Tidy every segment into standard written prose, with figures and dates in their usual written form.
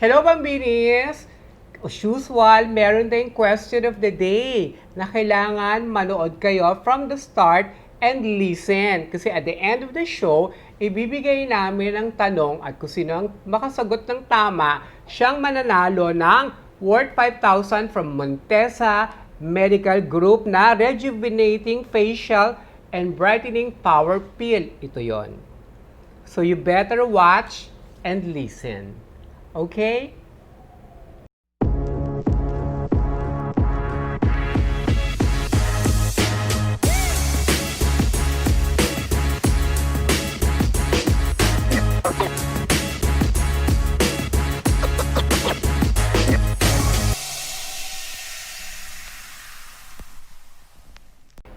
Hello, Bambinis! As usual, meron tayong question of the day na kailangan manood kayo from the start and listen. Kasi at the end of the show, ibibigay namin ang tanong at kung sino ang makasagot ng tama, siyang mananalo ng worth 5,000 from Montesa Medical Group na Rejuvenating Facial and Brightening Power Pill. Ito yon. So you better watch and listen. Okay?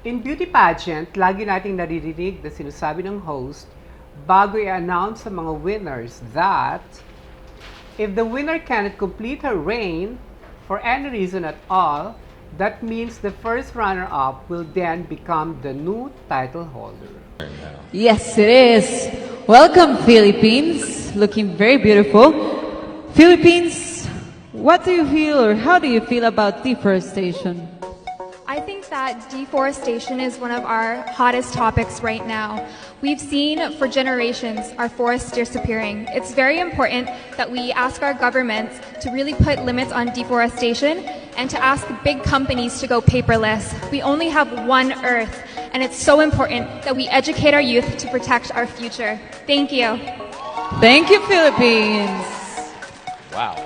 In beauty pageant, lagi nating naririnig na sinasabi ng host bago i-announce sa mga winners that if the winner cannot complete her reign for any reason at all, that means the first runner-up will then become the new title holder. Yes, it is. Welcome, Philippines. Looking very beautiful. Philippines, what do you feel or how do you feel about deforestation? I think that deforestation is one of our hottest topics right now. We've seen for generations our forests disappearing. It's very important that we ask our governments to really put limits on deforestation and to ask big companies to go paperless. We only have one Earth, and it's so important that we educate our youth to protect our future. Thank you. Thank you, Philippines. Wow.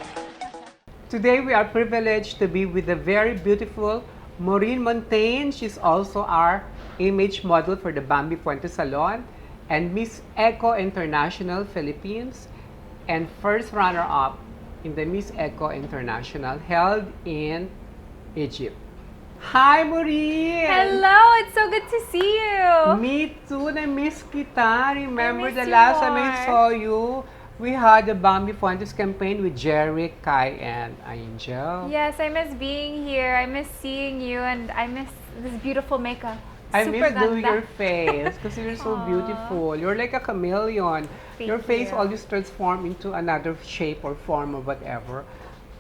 Today we are privileged to be with the very beautiful Maureen Montagne. She's also our image model for the Bambbi Fuentes Salon and Miss Eco International Philippines and first runner-up in the Miss Eco International held in Egypt. Hi, Maureen! Hello, it's so good to see you. Me too, na-miss kita. Remember miss the you last time I more. saw you, we had the Bambbi Fuentes campaign with Jerry, Kai, and Angel. Yes, I miss being here. I miss seeing you, and I miss this beautiful makeup. I Super miss doing ganda. your face because you're so Aw. beautiful. You're like a chameleon. Thank Your face you. always transform into another shape or form or whatever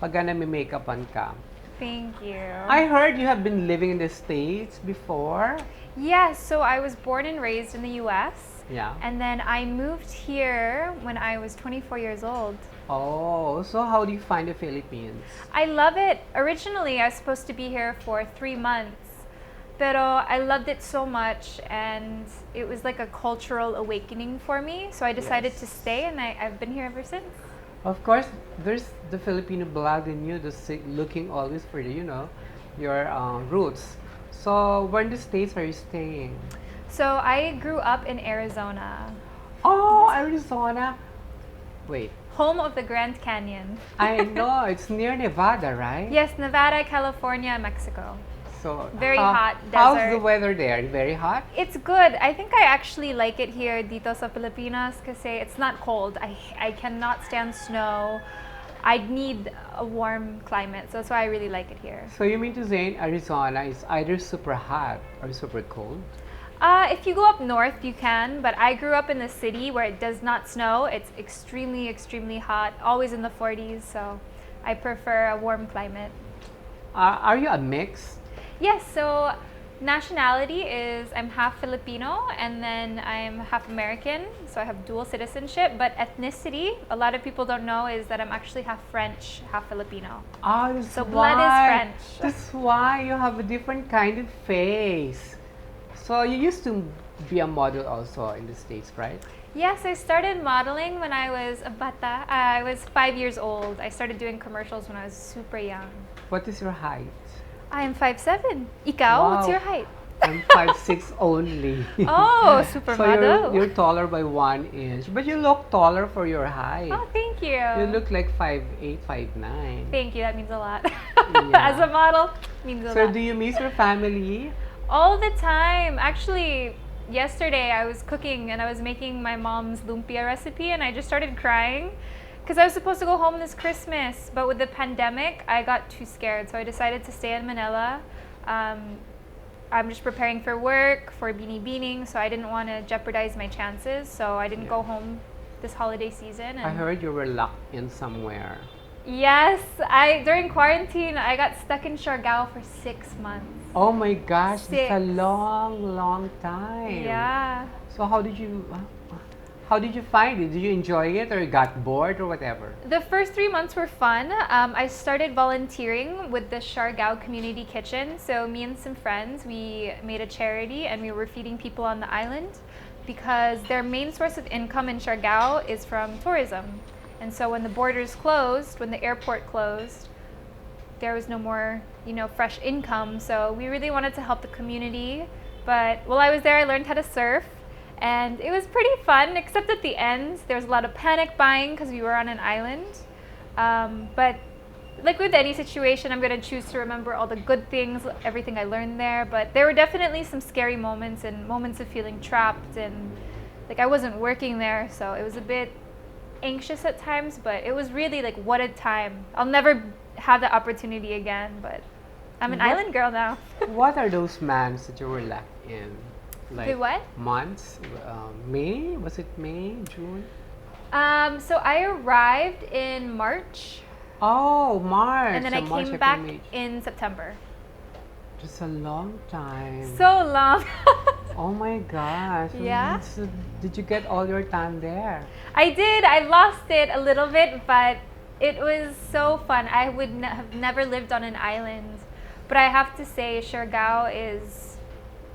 pag may makeupan ka. Thank you. I heard you have been living in the States before. Yes, so I was born and raised in the U.S. Yeah. And then I moved here when I was 24 years old. Oh, so how do you find the Philippines? I love it. Originally, I was supposed to be here for 3 months. Pero I loved it so much, and it was like a cultural awakening for me. So I decided Yes. to stay, and I've been here ever since. Of course, there's the Filipino blood in you, looking always for the, your roots. So, where in the States are you staying? So I grew up in Arizona, Oh, Arizona. Wait, home of the Grand Canyon. I know, it's near Nevada, right? Yes, Nevada, California, Mexico. So, Very hot How's the desert. weather there? Very hot? It's good. I think I actually like it here dito sa Pilipinas kasi it's not cold. I cannot stand snow. I need a warm climate, so that's why I really like it here. So, you mean to say Arizona is either super hot or super cold? If you go up north, you can, but I grew up in the city where it does not snow. It's extremely, extremely hot, always in the 40s, so I prefer a warm climate. Are you a mix? Yes, so nationality is I'm half Filipino and then I'm half American, so I have dual citizenship. But ethnicity, a lot of people don't know, is that I'm actually half French, half Filipino. Oh, that's So blood is why. French. That's why you have a different kind of face. So you used to be a model also in the States, right? Yes, I started modeling when I was a bata. I was 5 years old. I started doing commercials when I was super young. What is your height? I am 5'7". Ikaw, what's Wow. your height? I'm 5'6" only. Oh, super So model. you're taller by 1 inch. But you look taller for your height. Oh, thank you. You look like 5'8", 5'9". Thank you, that means a lot. Yeah. As a model, means a So lot. do you miss your family? All the time. Actually, yesterday I was cooking and I was making my mom's lumpia recipe and I just started crying because I was supposed to go home this Christmas, but with the pandemic, I got too scared. So I decided to stay in Manila. I'm just preparing for work, for binibining, so I didn't want to jeopardize my chances. So I didn't go home this holiday season. And I heard you were locked in somewhere. Yes, during quarantine, I got stuck in Siargao for 6 months. Oh my gosh, it's a 6. long, long time. Yeah. So how did you find it? Did you enjoy it or you got bored or whatever? The first 3 months were fun. I started volunteering with the Siargao Community Kitchen. So me and some friends, we made a charity and we were feeding people on the island because their main source of income in Siargao is from tourism. And so when the borders closed, when the airport closed, there was no more, fresh income. So we really wanted to help the community. But while I was there, I learned how to surf. And it was pretty fun, except at the end, there was a lot of panic buying because we were on an island. But like with any situation, I'm going to choose to remember all the good things, everything I learned there. But there were definitely some scary moments and moments of feeling trapped. And like I wasn't working there, so it was a bit anxious at times. But it was really like, what a time. I'll never have the opportunity again, but I'm an island girl now. What are those months that you were left in? Like The what? months? May? Was it May? June? So I arrived in March, Oh, March. and then So I March, came April, back May. in September. Just a long time. So long. Oh my gosh. Yeah? So did you get all your time there? I did. I lost it a little bit, but it was so fun. I would have never lived on an island, but I have to say, Siargao is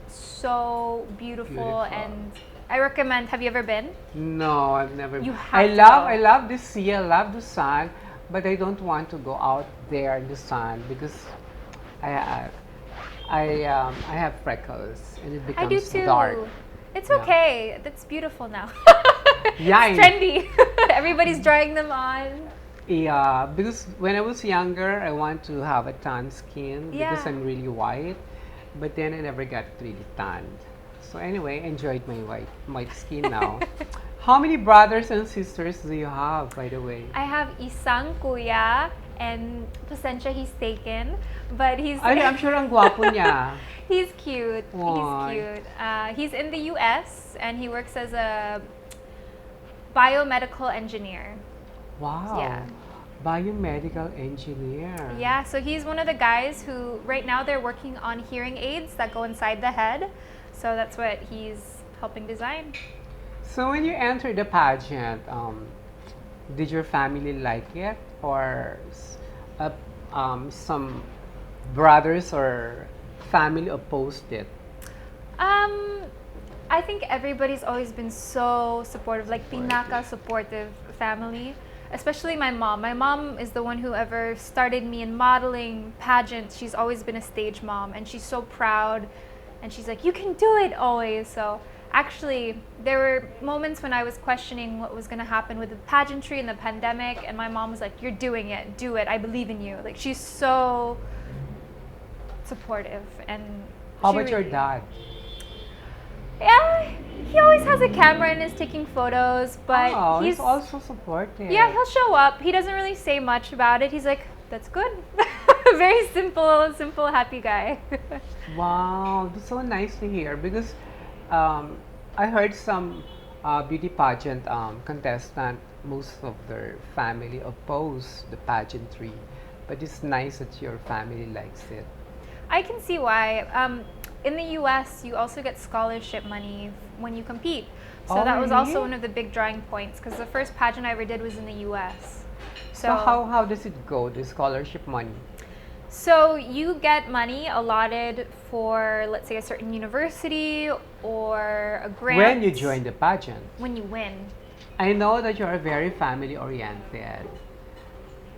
so beautiful, and I recommend. Have you ever been? No, I've never. You have to go. I love the sea. I love the sun, but I don't want to go out there in the sun because I I have freckles and it I do becomes too. dark. It's Yeah. okay. That's beautiful now. Yeah, It's trendy. Everybody's drawing them on. yeah. Because when I was younger, I want to have a tan skin because Yeah. I'm really white, but then I never got really tanned. So anyway, enjoyed my white skin now. How many brothers and sisters do you have, by the way? I have isang kuya, and pasensya he's taken, but he's I'm sure ang gwapo niya. he's cute. Why? He's cute. He's in the U.S. and he works as a biomedical engineer. Wow. Yeah. Biomedical engineer. Yeah, so he's one of the guys who right now they're working on hearing aids that go inside the head. So that's what he's helping design. So when you entered the pageant, did your family like it, or some brothers or family opposed it? I think everybody's always been so supportive, like pinaka supportive family. Especially my mom. My mom is the one who ever started me in modeling, pageants. She's always been a stage mom, and she's so proud. And she's like, you can do it always. So actually, there were moments when I was questioning what was going to happen with the pageantry and the pandemic, and my mom was like, you're doing it, do it, I believe in you. Like, she's so supportive. And How she about your really- dad? Yeah, he always has a camera and is taking photos, but Oh, he's also supportive. yeah, he'll show up. He doesn't really say much about it. He's like, that's good. Very simple, happy guy. Wow, that's so nice to hear because I heard some beauty pageant contestant, most of their family oppose the pageantry, but it's nice that your family likes it. I can see why. In the U.S., you also get scholarship money when you compete. So Oh, that was also really? one of the big drawing points because the first pageant I ever did was in the U.S. So how does it go, the scholarship money? So you get money allotted for, let's say, a certain university or a grant. When you join the pageant? When you win. I know that you are very family oriented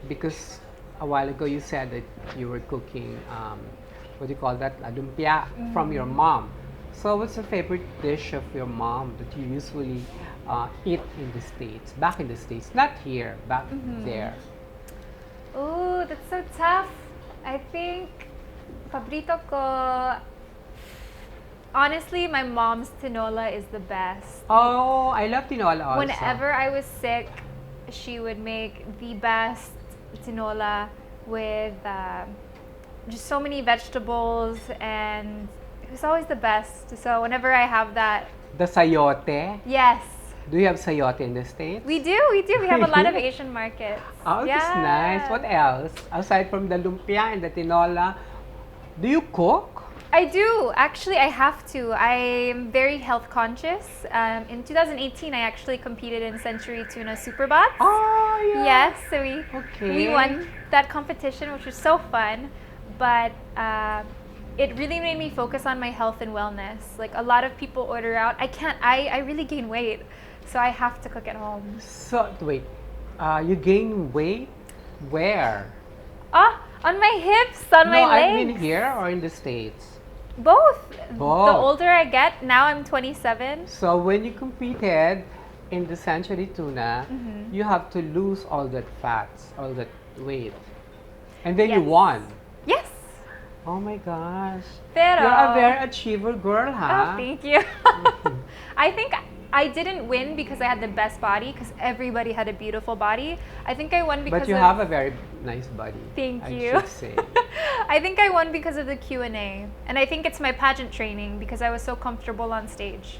because a while ago you said that you were cooking, what do you call that, lumpia from your mom. So what's the favorite dish of your mom that you usually eat in the States, back in the States, not here, back there? Ooh, that's so tough. I think paborito ko. Honestly, my mom's tinola is the best. Oh, I love tinola also. Whenever I was sick, she would make the best tinola with just so many vegetables, and it was always the best. So whenever I have that, The sayote. yes, Do you have sayote in the States? We do. We have a lot of Asian markets. Oh, that's nice. What else? Aside from the lumpia and the tinola, do you cook? I do. Actually, I have to. I'm very health conscious. In 2018, I actually competed in Century Tuna Superbots. Oh, yeah. Yes, so we Okay. won that competition, which was so fun. But it really made me focus on my health and wellness. Like a lot of people order out. I can't. I really gain weight, so I have to cook at home. So, wait, you gain weight? Where? On my hips, on my No, legs. I mean here or in the States? Both. Both. The older I get, now I'm 27. So when you competed in the Century Tuna, you have to lose all that fats, all that weight. And then you Yes. won. Yes. Oh my gosh. Pero, You're a very achiever girl, huh? Oh, thank you. I think I didn't win because I had the best body, because everybody had a beautiful body. I think I won because But you of, have a very nice body. Thank I you. should say. I think I won because of the Q&A. And I think it's my pageant training because I was so comfortable on stage.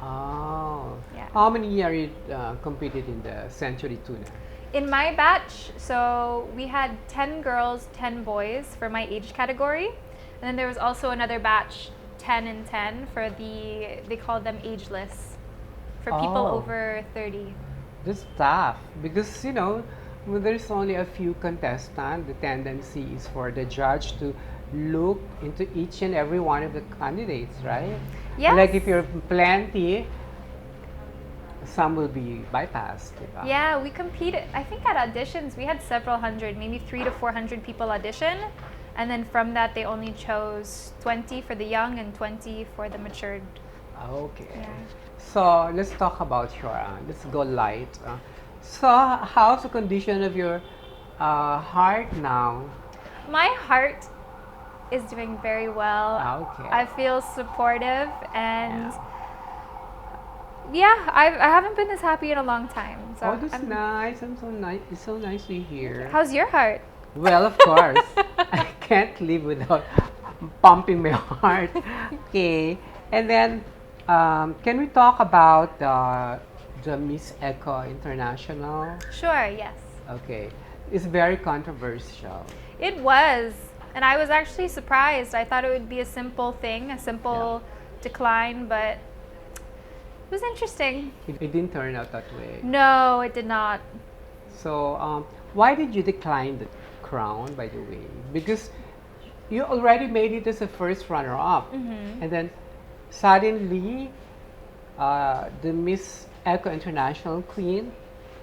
Oh. Yeah. How many years you competed in the Century Tuna? In my batch, so we had 10 girls, 10 boys for my age category. And then there was also another batch, 10 and 10, for they called them ageless, for people Oh. over 30. That's tough because when there's only a few contestants, the tendency is for the judge to look into each and every one of the candidates, right? Yes. Like if you're plenty, some will be bypassed. Diba? Yeah, we competed. I think at auditions, we had several hundred, maybe 300 to 400 people audition. And then from that, they only chose 20 for the young and 20 for the matured. Okay. Yeah. So let's talk about your, let's go light. So how's the condition of your heart now? My heart is doing very well. Okay. I feel supportive, and I haven't been this happy in a long time. So Oh, that's nice. I'm so nice. It's so nice to hear. How's your heart? Well, of course. I can't live without pumping my heart. Okay. And then, can we talk about the Miss Eco International? Sure, yes. Okay. It's very controversial. It was. And I was actually surprised. I thought it would be a simple thing, a simple decline, but it was interesting. It didn't turn out that way. No, it did not. So, why did you decline the crown, by the way? Because you already made it as a first runner-up. And then suddenly, the Miss Eco International Queen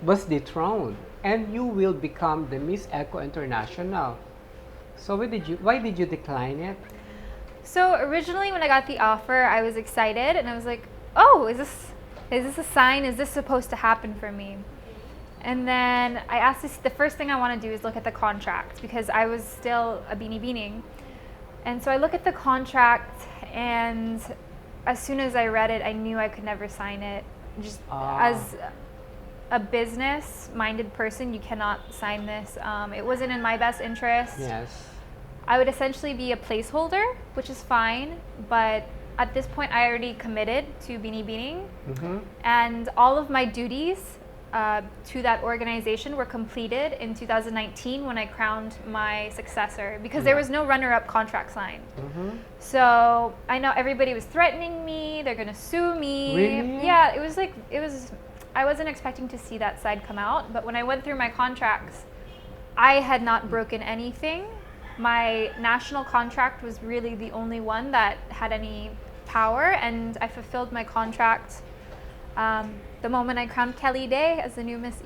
was dethroned. And you will become the Miss Eco International. So why did you decline it? So originally when I got the offer, I was excited and I was like, oh, is this a sign? Is this supposed to happen for me? And then I asked the first thing I want to do is look at the contract, because I was still a binibining. And so I look at the contract, and as soon as I read it, I knew I could never sign it. Just as a business-minded person, you cannot sign this. It wasn't in my best interest. Yes. I would essentially be a placeholder, which is fine, but at this point I already committed to binibining, and all of my duties to that organization were completed in 2019 when I crowned my successor, because there was no runner-up contract signed. So I know everybody was threatening me, they're gonna sue me. Really? Yeah, it was, I wasn't expecting to see that side come out, but when I went through my contracts, I had not broken anything. My national contract was really the only one that had any power, and I fulfilled my contract the moment I crowned Kelly Day as the new Miss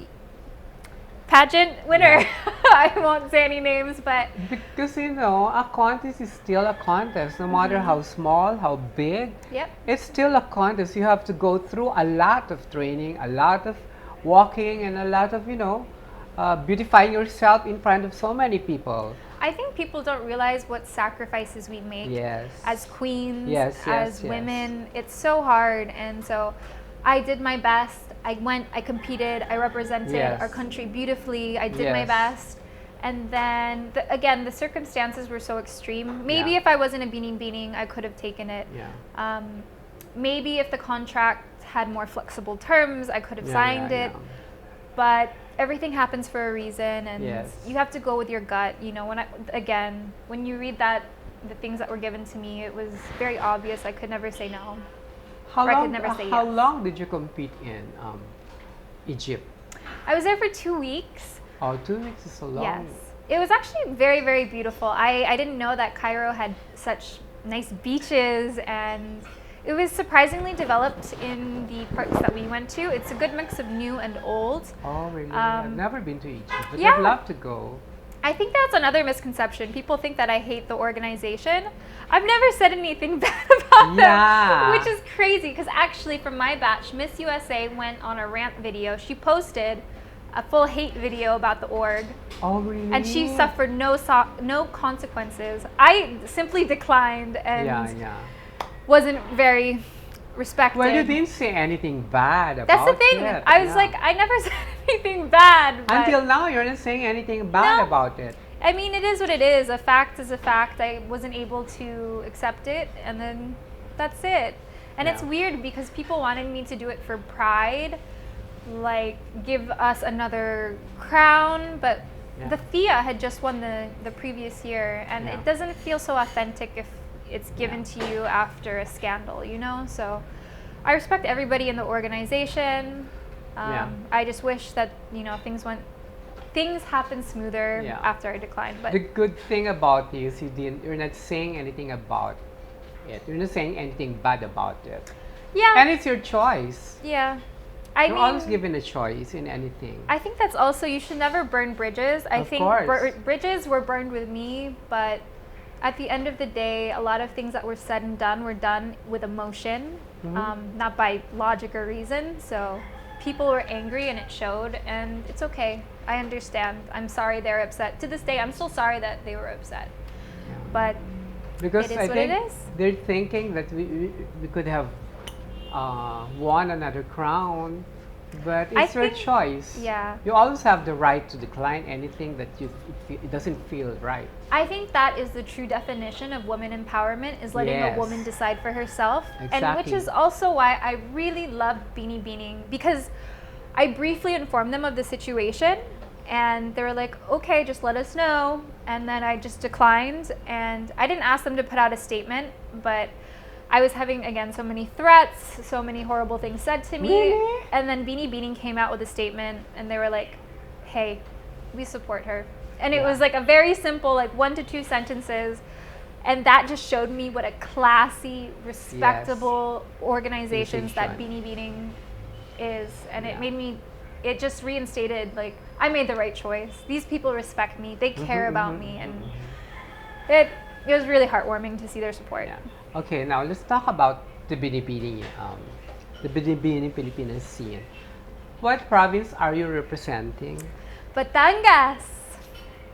pageant winner. I won't say any names, but Because a contest is still a contest, no matter how small, how big. yep. It's still a contest. You have to go through a lot of training, a lot of walking, and a lot of beautifying yourself in front of so many people. I think people don't realize what sacrifices we make Yes. as queens, Yes, as yes. women. It's so hard, and so I did my best. I competed, I represented Yes. our country beautifully. I did my Yes. best. And then, again, the circumstances were so extreme. Maybe Yeah. if I wasn't a binibining, I could have taken it. Yeah. Maybe if the contract had more flexible terms, I could have signed it. Yeah. But everything happens for a reason, and Yes. you have to go with your gut. You know, when you read that, the things that were given to me, it was very obvious. I could never say no. How Or I long? could never say How yes. long did you compete in Egypt? I was there for 2 weeks. Oh, 2 weeks is so long. Yes. It was actually very, very beautiful. I didn't know that Cairo had such nice beaches, and it was surprisingly developed in the parts that we went to. It's a good mix of new and old. Oh, really? I've never been to Egypt, but yeah. I'd love to go. I think that's another misconception. People think that I hate the organization. I've never said anything bad about them, which is crazy because actually from my batch, Miss USA went on a rant video. She posted a full hate video about the org. Oh, really? And she suffered no consequences. I simply declined and wasn't very respected. Well, you didn't say anything bad about it. That's the thing. I was like, I never said anything bad. But until now, you're not saying anything bad about it. I mean, it is what it is. A fact is a fact. I wasn't able to accept it, and then that's it. And it's weird because people wanted me to do it for pride, like give us another crown, but the Thea had just won the previous year, and it doesn't feel so authentic if it's given to you after a scandal, you know? So I respect everybody in the organization. I just wish that, you know, things happened smoother after I declined. But the good thing about this, you're not saying anything about it. You're not saying anything bad about it. Yeah. And it's your choice. Yeah. You're always given a choice in anything. I think that's also, you should never burn bridges. I think bridges were burned with me, but at the end of the day, a lot of things that were said and done were done with emotion, not by logic or reason. So people were angry and it showed, and it's okay. I understand. I'm sorry they're upset. To this day, I'm still sorry that they were upset. But because it is I what think it is. they're thinking that we could have won another crown, but it's your choice. Yeah. You always have the right to decline anything that it doesn't feel right. I think that is the true definition of women empowerment, is letting a woman decide for herself. Exactly. And which is also why I really love Binibining, because I briefly informed them of the situation and they were like, okay, just let us know. And then I just declined, and I didn't ask them to put out a statement, but I was having, again, so many threats, so many horrible things said to me. Really? And then Binibining came out with a statement, and they were like, hey, we support her. And it was like a very simple, like 1 to 2 sentences. And that just showed me what a classy, respectable organizations that Binibining is. And it made me, it just reinstated, like, I made the right choice. These people respect me. They care about me. And it was really heartwarming to see their support. Yeah. Okay, now let's talk about the Binibining Pilipinas scene. What province are you representing? Batangas.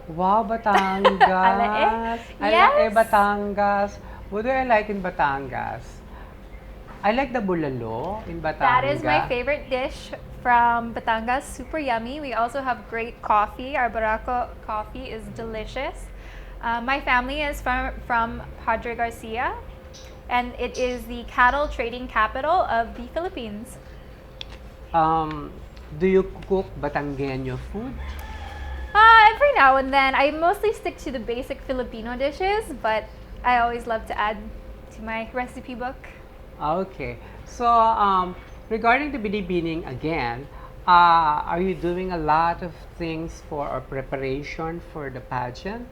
Wow, Batangas. Yes. Batangas. What do I like in Batangas? I like the bulalo in Batangas. That is my favorite dish from Batangas. Super yummy. We also have great coffee. Our Barako coffee is delicious. My family is from Padre Garcia, and it is the cattle trading capital of the Philippines. Do you cook Batangueño food? Every now and then. I mostly stick to the basic Filipino dishes, but I always love to add to my recipe book. Okay. So, regarding the Binibining again, are you doing a lot of things for or preparation for the pageant?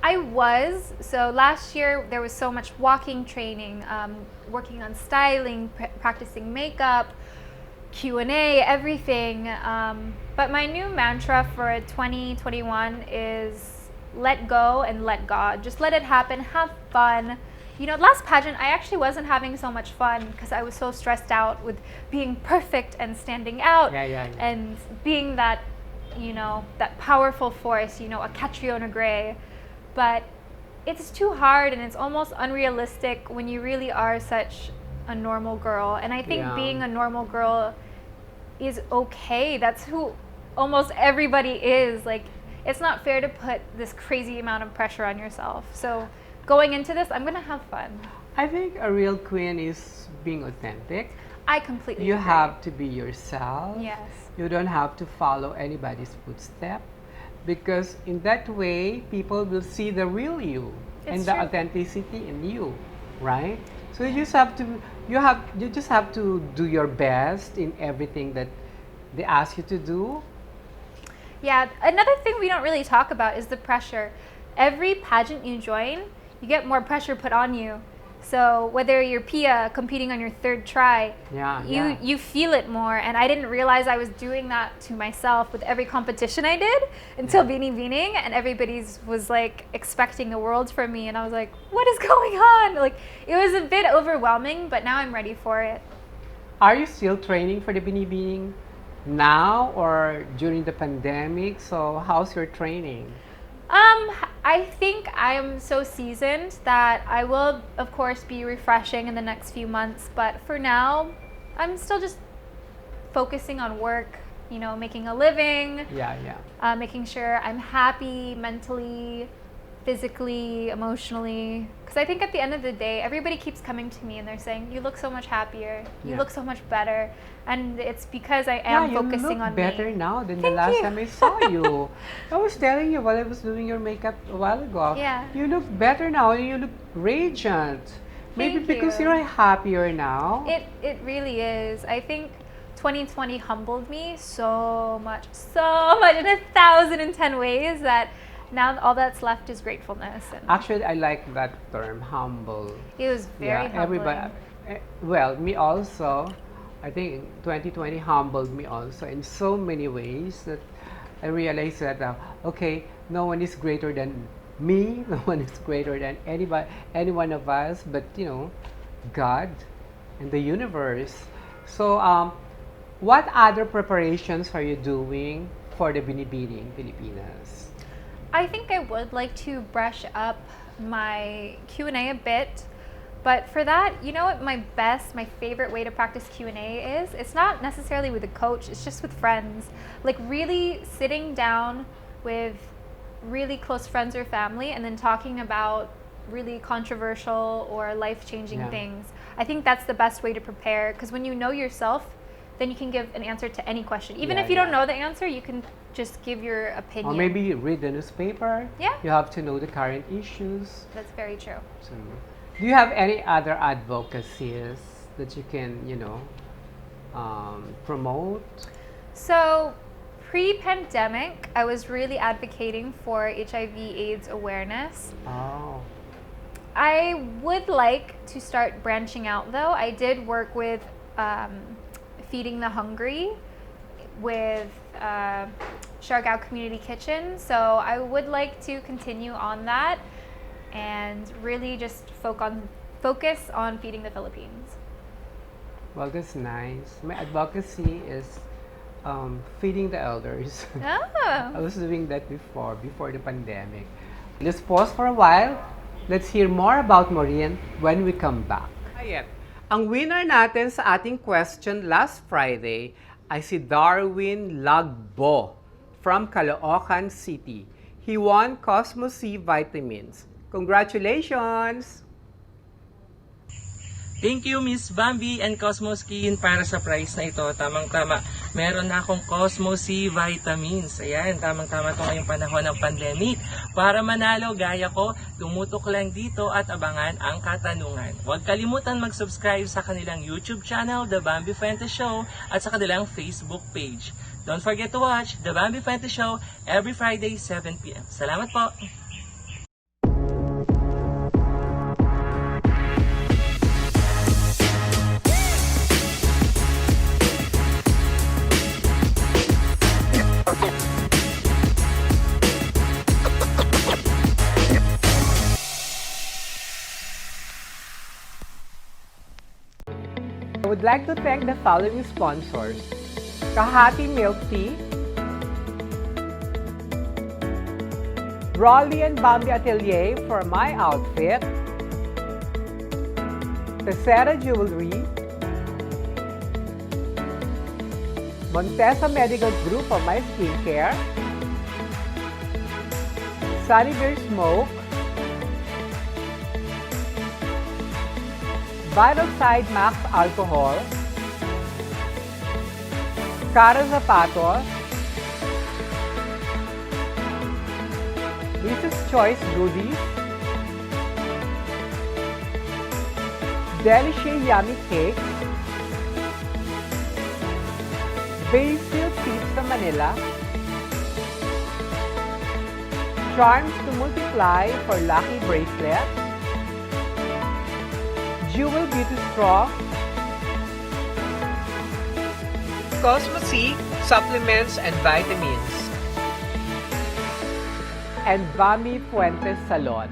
I was. So last year there was so much walking training, working on styling, practicing makeup, Q&A, everything. But my new mantra for 2021 is let go and let God. Just let it happen, have fun. You know, last pageant, I actually wasn't having so much fun because I was so stressed out with being perfect and standing out and being that, you know, that powerful force, you know, a Catriona Gray. But it's too hard and it's almost unrealistic when you really are such a normal girl. And I think being a normal girl is okay. That's who almost everybody is. Like, it's not fair to put this crazy amount of pressure on yourself. So going into this, I'm gonna have fun. I think a real queen is being authentic. I completely You agree. have to be yourself. Yes. You don't have to follow anybody's footstep, because in that way, people will see the real you and It's the true. authenticity in you, right? So you just have to you just have to do your best in everything that they ask you to do. Yeah, another thing we don't really talk about is the pressure. Every pageant you join, you get more pressure put on you. So whether you're Pia competing on your third try, you feel it more. And I didn't realize I was doing that to myself with every competition I did until Binibining, and everybody's was like expecting the world from me, and I was like, what is going on? Like, it was a bit overwhelming, but now I'm ready for it. Are you still training for the Binibining now or during the pandemic? So how's your training? I think I'm so seasoned that I will, of course, be refreshing in the next few months. But for now, I'm still just focusing on work, you know, making a living, making sure I'm happy mentally, physically, emotionally. Because I think at the end of the day, everybody keeps coming to me and they're saying, you look so much happier, you look so much better. And it's because I am focusing on me. You look better now than the Thank last you. time I saw you. I was telling you while I was doing your makeup a while ago. Yeah. You look better now. You look radiant. Maybe Thank because you. you're happier now. It really is. I think 2020 humbled me so much in 1,010 ways that now all that's left is gratefulness. And Actually, I like that term, humble. it was very humbling. Everybody. Well, me also. I think 2020 humbled me also in so many ways that I realized that okay, no one is greater than me. No one is greater than any one of us. But you know, God and the universe. So, what other preparations are you doing for the Binibining Pilipinas? I think I would like to brush up my Q&A a bit. But for that, you know what my favorite way to practice Q&A is? It's not necessarily with a coach, it's just with friends. Like really sitting down with really close friends or family and then talking about really controversial or life-changing things. I think that's the best way to prepare, because when you know yourself, then you can give an answer to any question. Even if you don't know the answer, you can just give your opinion. Or maybe read the newspaper. Yeah. You have to know the current issues. That's very true. So, do you have any other advocacies that you can, promote? So, pre-pandemic, I was really advocating for HIV/AIDS awareness. Oh. I would like to start branching out, though. I did work with Feeding the Hungry with Siargao Community Kitchen, so I would like to continue on that and really just focus on feeding the Philippines. Well, that's nice. My advocacy is feeding the elders. I was doing that before the pandemic. Let's pause for a while. Let's hear more about Maureen when we come back. Ang winner natin sa ating question last Friday ay si Darwin Lagbo from Caloocan City. He won Cosmo C vitamins. Congratulations! Thank you, Miss Bambi and Cosmo Skin para sa prize na ito. Tamang-tama. Meron na akong Cosmo C vitamins. Ayan, tamang-tama ito ngayong panahon ng pandemic. Para manalo, gaya ko, tumutok lang dito at abangan ang katanungan. Huwag kalimutan mag-subscribe sa kanilang YouTube channel, The Bambbi Fuentes Show, at sa kanilang Facebook page. Don't forget to watch The Bambbi Fuentes Show every Friday, 7 p.m. Salamat po! I would like to thank the following sponsors: Kahati Milk Tea, Rolly and Bambi Atelier for my outfit, Tessera Jewelry, Montesa Medical Group for my skincare, Sunny Bear Smoke, Vital Side Max Alcohol, Cara Zapatos, Mrs. Choice Goodies, Delicia Yummy Cake, Basil Pizza Manila, Charms to Multiply for Lucky Bracelets, Jewel Beauty Straw, Cosmosi Supplements and Vitamins, and Bambbi Fuentes Salon.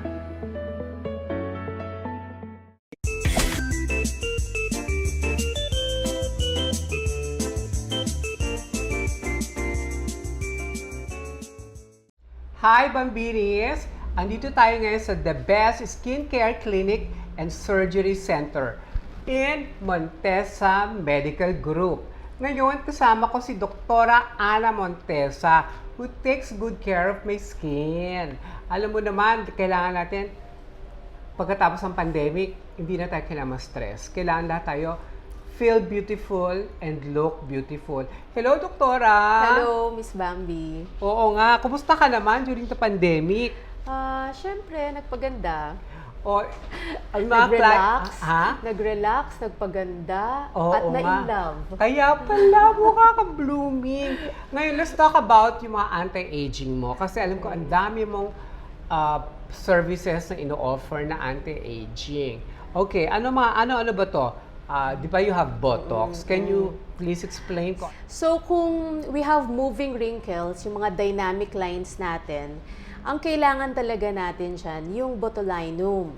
Hi, Bambinis! Andito tayo ngayon sa The Best Skincare Clinic and Surgery Center in Montesa Medical Group. Ngayon, kasama ko si Doktora Ana Montesa, who takes good care of my skin. Alam mo naman, kailangan natin, pagkatapos ng pandemic, hindi na tayo kailangan ma-stress. Kailangan lahat tayo feel beautiful and look beautiful. Hello, Doktora! Hello, Miss Bambi. Oo nga. Kumusta ka naman during the pandemic? Siyempre, nagpaganda. O, ang mga Nag-relax, Ha? nag-relax, nagpaganda, Oo at nga. na-in-love. Kaya pala, mukha ka blooming. Ngayon, let's talk about yung mga anti-aging mo. Kasi alam ko, ang dami mong services na ino-offer na anti-aging. Okay, ano ba to? Di ba you have Botox? Can you please explain ko? So, kung we have moving wrinkles, yung mga dynamic lines natin, ang kailangan talaga natin dyan, yung botulinum.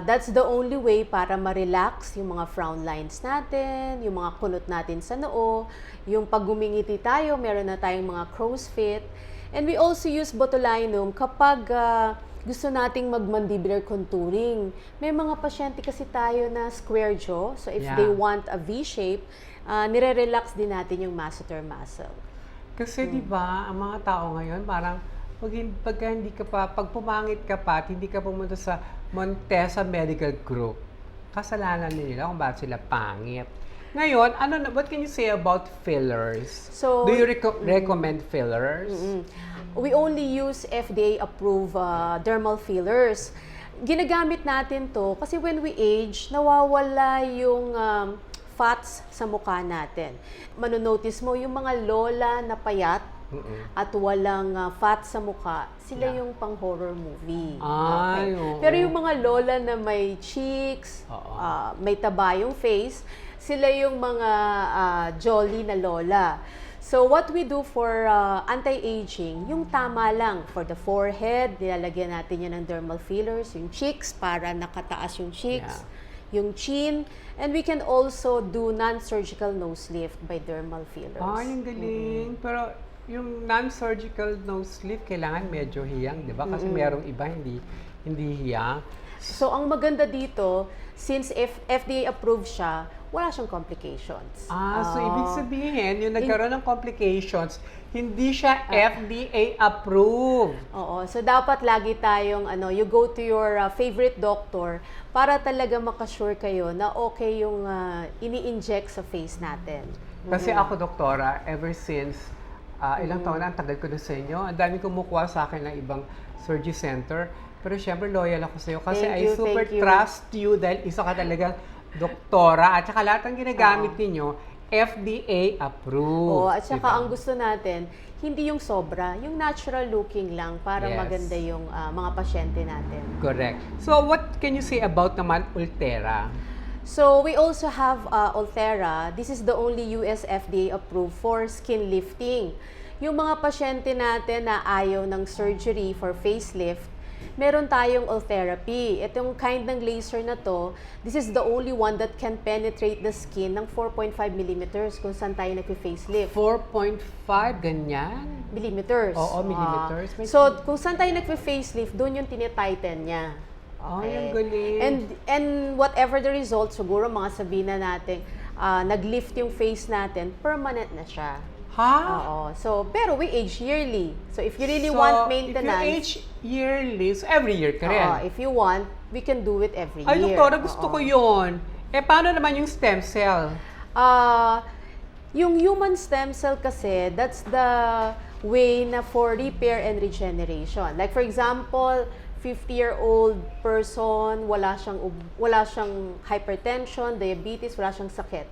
That's the only way para ma-relax yung mga frown lines natin, yung mga kunot natin sa noo, yung pag gumingiti tayo, meron na tayong mga crow's feet. And we also use botulinum kapag gusto nating mag-mandibular contouring. May mga pasyente kasi tayo na square jaw, so if they want a V-shape, nire-relax din natin yung masseter muscle. Kasi di ba, ang mga tao ngayon parang pag pumangit ka pa at hindi ka pumunta sa Montesa Medical Group, kasalanan nila kung bakit sila pangit. Ngayon, what can you say about fillers? So, do you recommend fillers? We only use FDA-approved dermal fillers. Ginagamit natin to kasi when we age, nawawala yung fats sa mukha natin. Manonotice mo yung mga lola na payat at walang fat sa mukha, sila yung pang-horror movie. Ay, oo. Pero yung mga lola na may cheeks, may taba yung face, sila yung mga jolly na lola. So what we do for anti-aging, yung tama lang. For the forehead, nilalagyan natin yan ng dermal fillers, yung cheeks para nakataas yung cheeks, yung chin, and we can also do non-surgical nose lift by dermal fillers. Ay, ang galing. Pero yung non-surgical nose lift, kailangan medyo hiyang, di ba? Kasi merong iba hindi hiyang. So, ang maganda dito, since FDA approved siya, wala siyang complications. So ibig sabihin, yung nagkaroon ng complications, hindi siya FDA approved. Oo. So, dapat lagi tayong, you go to your favorite doctor para talaga makasure kayo na okay yung ini-inject sa face natin. Kasi ako, Doktora, ever since ilang taon na, ang tagal ko na sa inyo, ang dami kumukuha sa akin ng ibang surgery center. Pero syempre, loyal ako sa iyo kasi I super trust you dahil isa ka talagang doktora at saka lahat ng ginagamit ninyo, FDA approved. At saka ang gusto natin, hindi yung sobra, yung natural looking lang para maganda yung mga pasyente natin. Correct. So what can you say about naman Ulthera? So we also have Ulthera. This is the only US FDA approved for skin lifting. Yung mga pasyente natin na ayaw ng surgery for facelift, meron tayong Ultherapy. Itong kind ng laser na to, this is the only one that can penetrate the skin ng 4.5 millimeters kung saan tayo nagpi-facelift. 4.5, ganyan? Millimeters. Oo, millimeters. So, kung saan tayo nagpi-facelift, doon yung tinitighten niya. Ay, ang galing. And whatever the result, siguro mga sabihin na natin, nag-lift yung face natin, permanent na siya. Ha? Oo. So, pero we age yearly. So, if you really want maintenance... if you age yearly, so every year ka rin? if you want, we can do it every year. Ay, doktora, gusto ko yun. Paano naman yung stem cell? Yung human stem cell kasi, that's the way na for repair and regeneration. Like for example, 50-year-old person, wala siyang hypertension, diabetes, wala siyang sakit.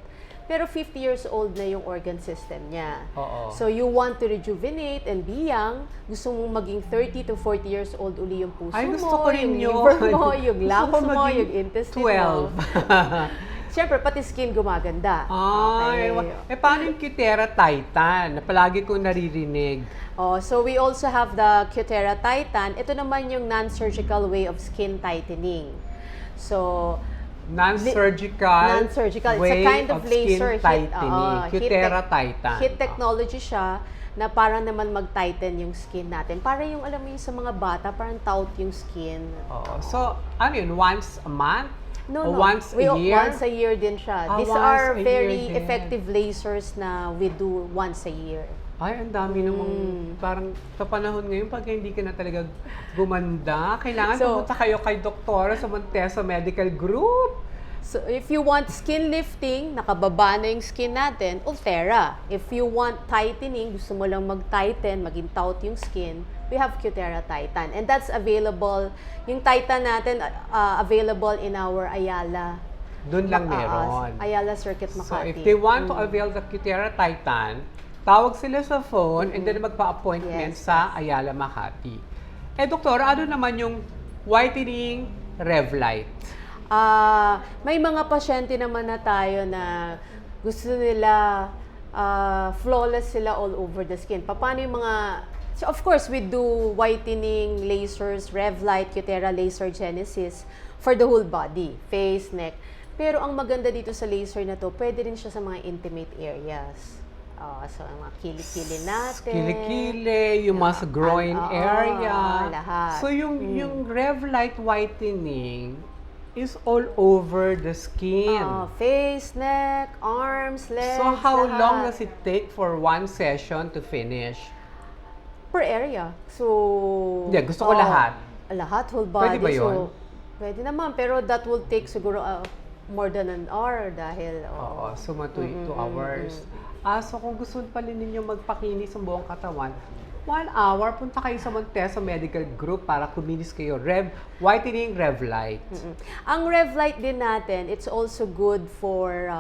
Pero 50 years old na yung organ system niya. Oo. So you want to rejuvenate and be young, gusto mong maging 30 to 40 years old uli yung puso Ay, gusto mo, ko rin yung yun. liver mo, yung Gusto lungs ko mo, maging yung intestine mo. 12. Siyempre, pati skin gumaganda. Ay, Okay. paano yung Cutera Titan na palagi kong naririnig? Oh, so we also have the Cutera Titan. Ito naman yung non-surgical way of skin tightening. So, Non-surgical, non-surgical. It's way a kind of skin laser tightening. Cutera heat Titan. Heat technology siya na para naman mag-tighten yung skin natin. Para yung, alam mo yung sa mga bata, parang taut yung skin. Oo. So, ano yun? Once a month? No, O no. once a year? Once a year din siya. Ah, These once are a year very din. effective lasers na we do once a year. Ay, ang dami namang, parang sa panahon ngayon, pag hindi ka na talaga gumanda, kailangan So, pumunta kayo kay doktora sa Montesa Medical Group. So, if you want skin lifting, nakababa na yung skin natin, Ulthera. If you want tightening, gusto mo lang mag-tighten, maging taut yung skin, we have Cutera Titan. And that's available, yung Titan natin, available in our Ayala. Doon lang meron. Ayala Circuit So, Makati. if they want to avail the Cutera Titan, tawag sila sa phone and then magpa-appointment Yes, sa Ayala Makati. Eh, doktor, ano naman yung whitening Revlite? May mga pasyente naman na tayo na gusto nila flawless sila all over the skin. Paano yung mga... So of course, we do whitening lasers, Revlite, Cutera Laser Genesis for the whole body, face, neck. Pero ang maganda dito sa laser na to, pwede rin siya sa mga intimate areas. So, ang mga kilikili natin. Kilikili, yung mga sa groin area. Lahat. So, yung Revlite whitening is all over the skin. Face, neck, arms, legs, So, how lahat. long does it take for one session to finish? Per area. So... Hindi, gusto ko lahat. Lahat, whole body. Pwede ba yun? So, pwede naman, pero that will take siguro more than an hour dahil... Oo, so mga 2 hours. So kung gusto pala ninyo magpakinis ng buong katawan, 1 hour, punta kayo sa Montesa Medical Group para kuminis kayo. Whitening Revlite. Ang Revlite din natin, it's also good for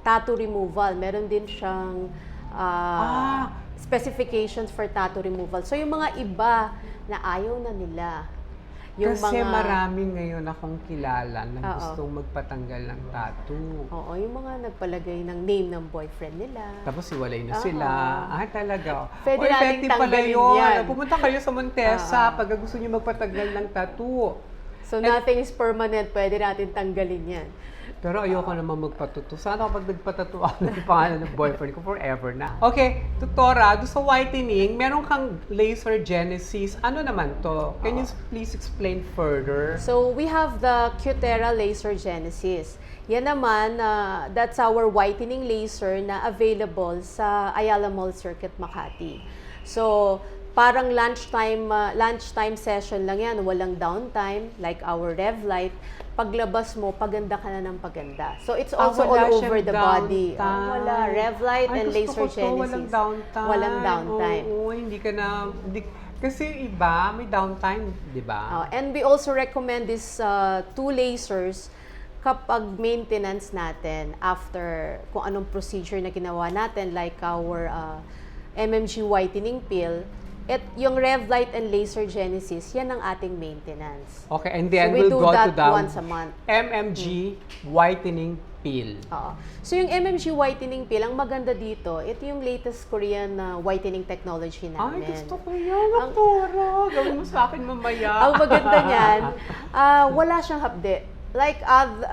tattoo removal. Meron din siyang specifications for tattoo removal. So yung mga iba na ayaw na nila, yung Kasi mga, marami ngayon akong kilala na gustong magpatanggal ng tattoo. Oo, yung mga nagpalagay ng name ng boyfriend nila. Tapos iwalay na sila. Talaga. Pwede nating effective pala tanggalin yun. yan. Pumunta kayo sa Montesa pag gusto niyo magpatanggal ng tattoo. So nothing is permanent, pwede natin tanggalin yan. Pero ayoko naman magpatuto. Sana kapag nagpatato ako ng pangalan ng boyfriend ko forever na. Okay, Tutora, doon sa whitening, meron kang laser genesis. Ano naman to? Can you please explain further? So we have the Cutera Laser Genesis. Yan naman, that's our whitening laser na available sa Ayala Mall Circuit Makati. So, parang lunchtime session lang yan, walang downtime, like our Revlite. Paglabas mo, paganda ka na ng paganda. So, it's also all over the body. Wala, Revlite and Laser Genesis. Walang downtime. Walang downtime. Oo, hindi ka na... kasi iba, may downtime, di ba? And we also recommend these 2 lasers kapag maintenance natin after kung anong procedure na ginawa natin, like our MMG whitening pill. Yung Revlite and Laser Genesis, yan ang ating maintenance. Okay, and then So we we'll do go to that the once a month. MMG whitening pill. So yung MMG whitening pill, ang maganda dito, ito yung latest Korean whitening technology namin. Ay, gusto ko yan, Doktora. Gawin mo sa akin mamaya. Ang maganda niyan, wala siyang hapde. Like,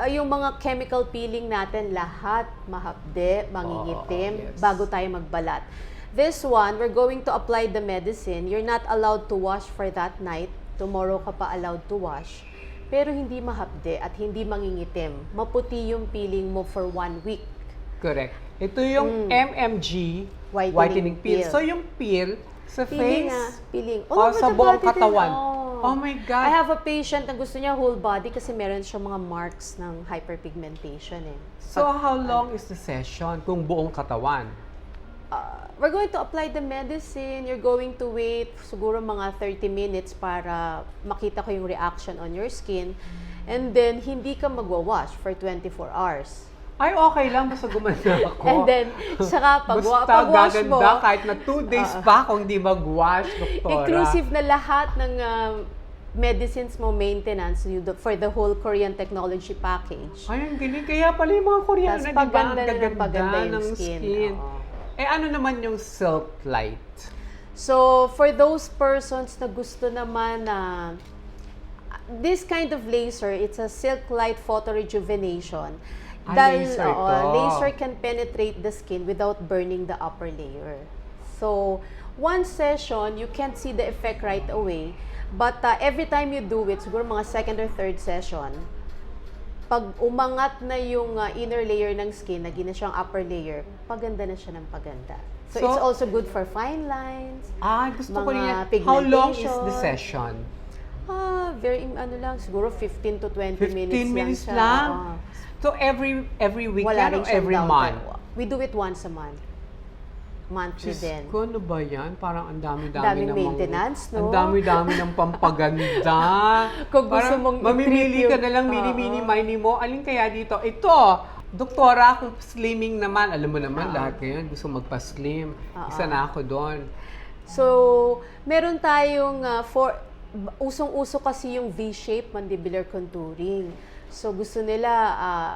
yung mga chemical peeling natin, lahat mahapde, mangingitim, bago tayo magbalat. This one, we're going to apply the medicine. You're not allowed to wash for that night. Tomorrow ka pa allowed to wash. Pero hindi mahapde at hindi mangingitim. Maputi yung peeling mo for 1 week. Correct. Ito yung MMG whitening pill. So yung pill sa face, Peeling. sa buong katawan. Oh my God. I have a patient na gusto niya whole body kasi meron siya mga marks ng hyperpigmentation eh. So how long is the session kung buong katawan? we're going to apply the medicine. You're going to wait siguro mga 30 minutes para makita ko yung reaction on your skin. And then, hindi ka magwawash for 24 hours. Ay, okay lang. Basta gumanda ako. And then, saka Basta pag-wash mo, gaganda kahit na 2 days pa kung hindi mag-wash, doktora. inclusive na lahat ng medicines mo, maintenance, for the whole Korean technology package. Ay, ang galing. Kaya pala yung mga Koreano, Tas di ba? Ang paganda na ng gaganda paganda yung ng skin. Oo. Eh, ano naman yung silk light? So, for those persons na gusto naman na this kind of laser, it's a silk light photorejuvenation. Laser ito. Laser can penetrate the skin without burning the upper layer. So, one session, you can't see the effect right away. But every time you do it, siguro mga second or third session, pag umangat na yung inner layer ng skin, naging na siyang upper layer, paganda na siya ng paganda. So it's also good for fine lines, Gusto ko mga rin. How long is pigmentation. the session? Very, lang, siguro 15 to 20 15 minutes siya. lang? Oo. So, every week Wala yan rin o siyang every downtime. month? We do it once a month. Monthly din. Ko, ano ba yan? Parang ang dami-dami Daming namang- maintenance, no? Ang dami-dami ng pampaganda. Kung gusto Parang mong mamimili i-treat ka na lang, yung- mini-mini mo. Alin kaya dito? Ito! Doktora, kung slimming naman, alam mo naman, lahat ngayon gusto magpa-slim. Isa na ako doon. So, meron tayong usong-uso kasi yung V-shape mandibular contouring. So, gusto nila,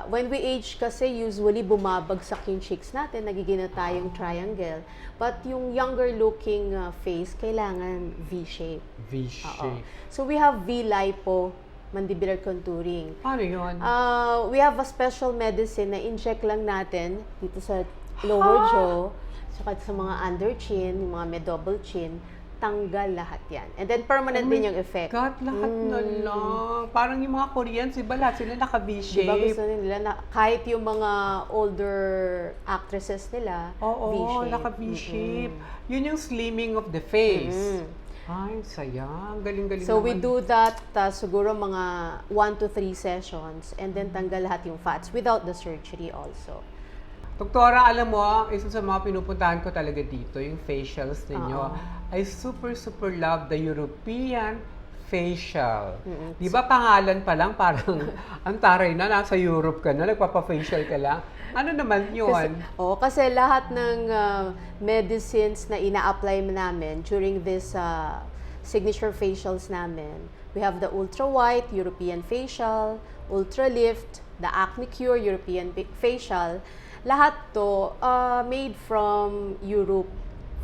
when we age kasi, usually bumabagsak yung cheeks natin, nagiging na tayong triangle. But yung younger looking face, kailangan V-shape. V-shape. So, we have V-lipo mandibular contouring. Paano yun? We have a special medicine na inject lang natin dito sa lower jaw, saka sa mga under chin, yung mga may double chin, tanggal lahat yan. And then permanent din yung effect. God, lahat na lang. Parang yung mga Koreans, iba lahat sila naka-V-shape. Diba gusto nila na kahit yung mga older actresses nila, Oo, V-shape. naka-V-shape. Yun yung slimming of the face. Ay, sayang. Galing-galing So naman. we do that siguro mga 1 to 3 sessions and then tanggal lahat yung fats without the surgery also. Doktora, alam mo, isa sa mga pinupuntahan ko talaga dito, yung facials ninyo. I super love the European facial. Di ba pangalan pa lang, parang ang taray na, nasa Europe ka na, nagpapa-facial ka lang. Ano naman yun? Kasi lahat ng medicines na ina-apply namin during this signature facials namin, we have the Ultra White European Facial, Ultra Lift, the Acne Cure European Facial. Lahat to made from Europe,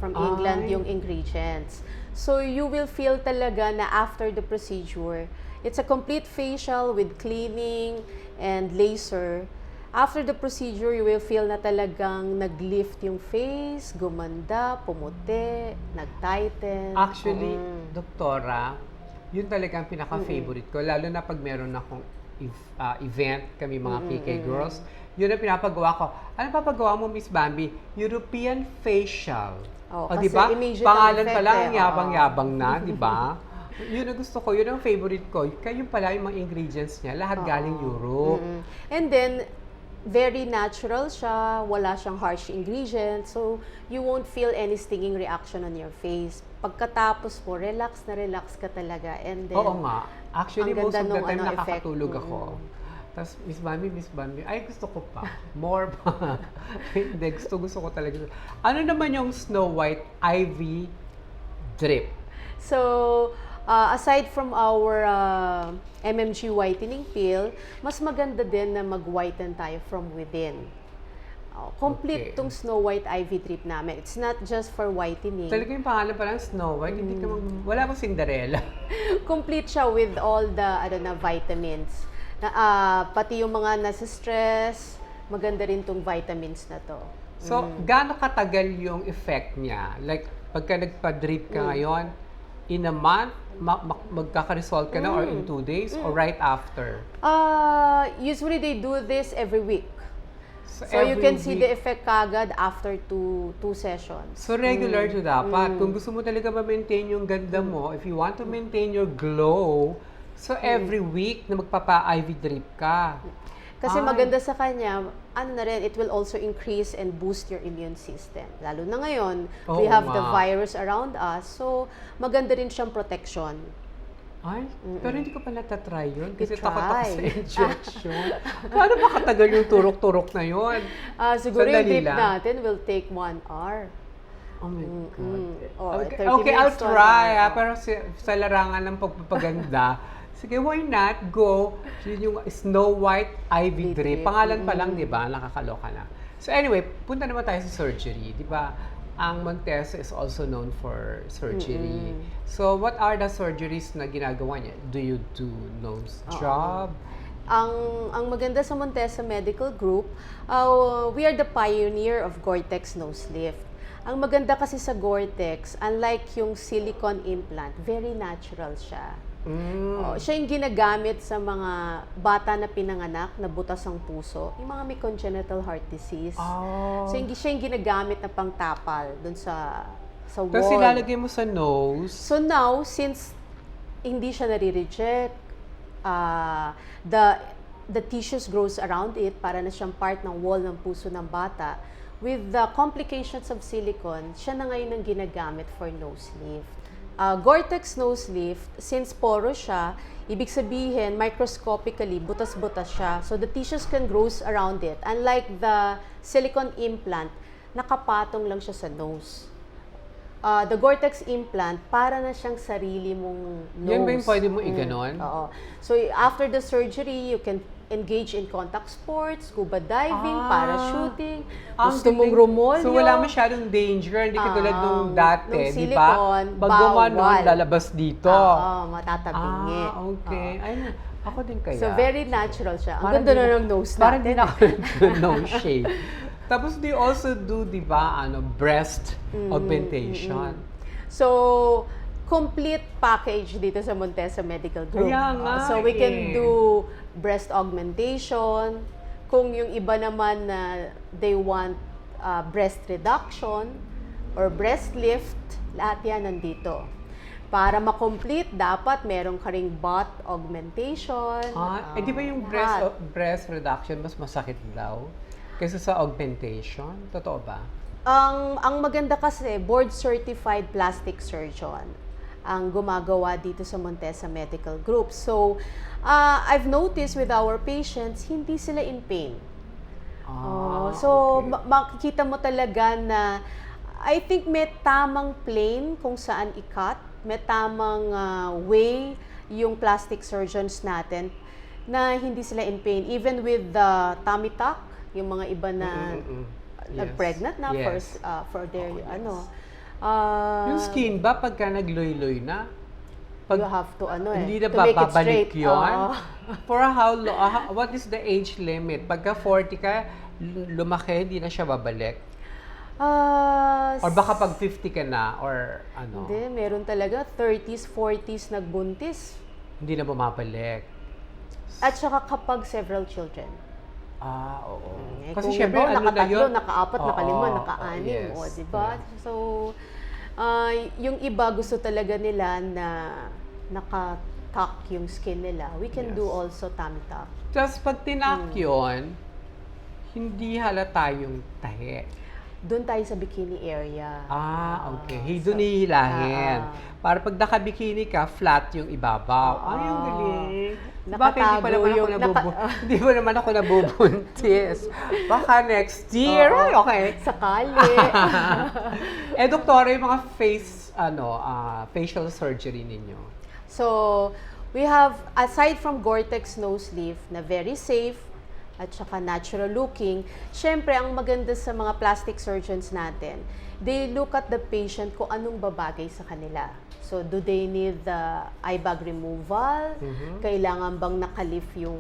from England yung ingredients. So you will feel talaga na after the procedure, it's a complete facial with cleaning and laser. After the procedure, you will feel na talagang nag-lift yung face, gumanda, pumuti, nag-tighten. Actually, doktora, yun talaga ang pinaka-favorite ko. Lalo na pag meron akong event, kami mga PK girls, yun ang pinapagawa ko. Ano papagawa mo, Miss Bambi? European facial. Kasi di ba? immediate Pangalan effect pa lang, eh. yabang-yabang na, di ba? Yun ang gusto ko, yun ang favorite ko. Kaya yung pala yung mga ingredients niya, lahat galing Europe. And then, very natural siya, wala siyang harsh ingredients, so you won't feel any stinging reaction on your face. Pagkatapos mo, relax na relax ka talaga. And then, Oo nga. Actually, ang most ganda of the time nung, nakakatulog ako. Tapos, Miss Bambi, ay gusto ko pa. More pa. Hindi, gusto ko talaga. Ano naman yung Snow White IV drip? So, aside from our MMG whitening pill, mas maganda din na mag-whiten tayo from within. Complete tong Snow White IV drip namin. It's not just for whitening. Talaga yung pangalan pa lang Snow White, hindi ka wala akong Cinderella. Complete siya with all the vitamins. Pati yung mga nasa stress, maganda rin tong vitamins na to. So, gaano katagal yung effect niya? Like, pagka nagpa-drip ka ngayon, in a month, magkaka-result ka na or in 2 days or right after? Usually they do this every week. So you every can see week. the effect kagad after two sessions. So regular to dapat. Kung gusto mo talaga ma-maintain yung ganda mo, if you want to maintain your glow, so every week na magpapa-IV drip ka. Kasi Ay. maganda sa kanya, ano na rin, it will also increase and boost your immune system. Lalo na ngayon, we Oo have the nga. virus around us, so maganda rin siyang protection. Ay, pero hindi ko pa natatry yun kasi You takot ako sa try. injection. Paano ba katagal yung turok-turok na yun? Siguro yung Sandali drip lang. natin will take 1 hour. Oh my God. Or Okay, 30 okay, I'll minutes to an try. hour. Pero sa larangan ng pagpapaganda, sige, why not go? Yun yung Snow White IV drip. Drip. Pangalan pa lang, di ba? Nakakaloka na. So anyway, punta naman tayo sa surgery. Di ba? Ang Montesa is also known for surgery. So what are the surgeries na ginagawa niya? Do you do nose job? Ang maganda sa Montesa Medical Group, we are the pioneer of Gore-Tex nose lift. Ang maganda kasi sa Gore-Tex, unlike yung silicone implant, very natural siya. Siya yung ginagamit sa mga bata na pinanganak na butas ang puso, yung mga may congenital heart disease. So hindi siya yung ginagamit na pangtapal dun sa wall. Tapos ilalagay mo sa nose. So now, since hindi siya nare-reject, the tissues grows around it para na siyang part ng wall ng puso ng bata. With the complications of silicone, siya na ngayon ang ginagamit for nose lift. Gore-Tex nose lift, since poro siya, ibig sabihin, microscopically, butas-butas siya. So the tissues can grow around it. Unlike the silicone implant, nakapatong lang siya sa nose. The Gore-Tex implant, para na siyang sarili mong nose. Yan ba yung pwede mo iganon? Oo. So after the surgery, you can engage in contact sports, scuba diving, parachuting, gusto mong rumolyo. So wala masyadong danger, hindi katulad nung dati, nung di ba? silicone, Pag gumanon, bawal. lalabas dito. Matatabingi. Okay. Ay, ako din kaya. So very natural siya. Ang Parang ganda di na na- ng nose Parang natin. din ako nose shape. Tapos they also do, di ba, breast augmentation. So, complete package dito sa Montesa Medical Group. Kaya nga So, we can eh. do breast augmentation. Kung yung iba naman na they want breast reduction or breast lift, lahat yan nandito. Para ma-complete, dapat meron ka ring butt augmentation. Di ba yung lahat. breast reduction mas masakit daw kaysa sa augmentation? Totoo ba? Ang maganda kasi, board-certified plastic surgeon ang gumagawa dito sa Montesa Medical Group. So, I've noticed with our patients, hindi sila in pain. So, okay. makikita mo talaga na I think may tamang plane kung saan i-cut, may tamang way yung plastic surgeons natin na hindi sila in pain. Even with the tummy tuck, yung mga iba na nag-pregnant na for their Yung skin ba pagka nagloy-loy na? you have to Hindi na to make it babalik straight. yun? For how long? What is the age limit? Pagka 40 ka, lumaki, hindi na siya babalik? Or baka pag 50 ka na? Or ano? Hindi, meron talaga 30s, 40s nagbuntis. Hindi na bumabalik? At saka kapag several children. Oo. Kasi Kasi syempre, ano na nakatatlo, yun? naka-apat, naka-lima, naka-anim, yes. diba? So, yung iba gusto talaga nila na naka-tuck yung skin nila. We can do also tummy tuck. Tapos pag tinak yun, hindi halata yung tahi. Doon tayo sa bikini area. Okay. Doon hihilahin. Para pag naka-bikini ka, flat yung ibabaw. Ang galing. Bakit hindi pa naman ako hindi pa naman ako nabubuntis? Baka next year. Ay, okay. Sakali. Doktora, yung mga facial surgery ninyo. So, we have, aside from Gore-Tex nose lift na very safe at saka natural looking, syempre, ang maganda sa mga plastic surgeons natin, they look at the patient kung anong babagay sa kanila. So, do they need the eye bag removal? Kailangan bang nakalift yung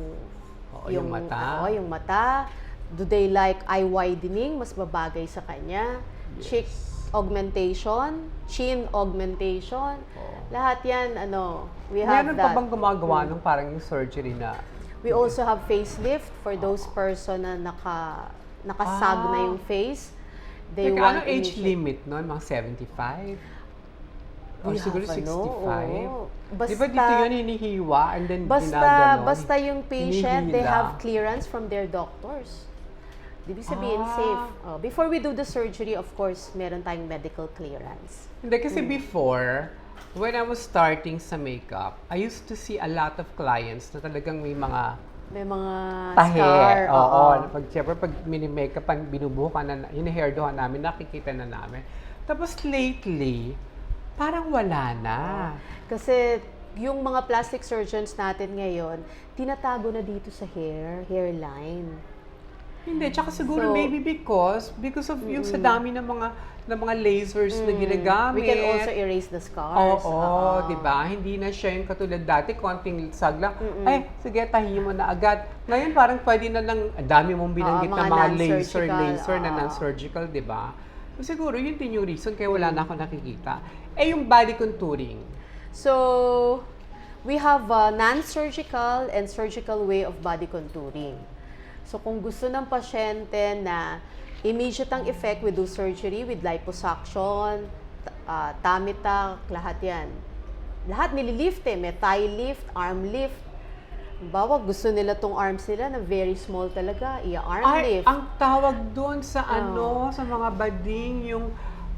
mata? Yung mata? Do they like eye widening? Mas babagay sa kanya? Cheek augmentation? Chin augmentation? Lahat yan, we have Meron that. pa bang gumagawa ng parang yung surgery na We also have facelift for those person na nakasag na yung face. They Teka, want ano age initial- limit nun? Mga 75? Or We siguro have, 65. oo. Di ba dito yun hinihiwa and then Basta, ginaganon? basta yung patient, they Hinihila. have clearance from their doctors. Ibig sabihin, safe. Before we do the surgery, of course, meron tayong medical clearance. Hindi, kasi before, when I was starting sa makeup, I used to see a lot of clients na talagang may mga May mga tahe. scar. Oo. Siyempre, pag mini-makeup, binubukan na, hini-hairdohan namin, nakikita na namin. Tapos lately, parang wala na. Kasi yung mga plastic surgeons natin ngayon, tinatago na dito sa hairline. Hindi, tsaka siguro So, maybe because of yung sa dami ng mga lasers na ginagamit. We can also erase the scars. Oo, di ba? Hindi na siya yung katulad dati, konting sag lang. Ay, sige, tahihin mo na agad. Ngayon, parang pwede na lang, ang dami mong binanggit na mga mga non-surgical, na non-surgical, di ba? So, siguro, yun din yung reason kaya wala na ako nakikita. Yung body contouring. So, we have a non-surgical and surgical way of body contouring. So, kung gusto ng pasyente na immediate ang effect, we do surgery with liposuction, tummy tuck, lahat yan. Lahat nililift may thigh lift, arm lift. Bawa, gusto nila tong arms nila na very small talaga, arm lift. Ang tawag doon sa sa mga bading, yung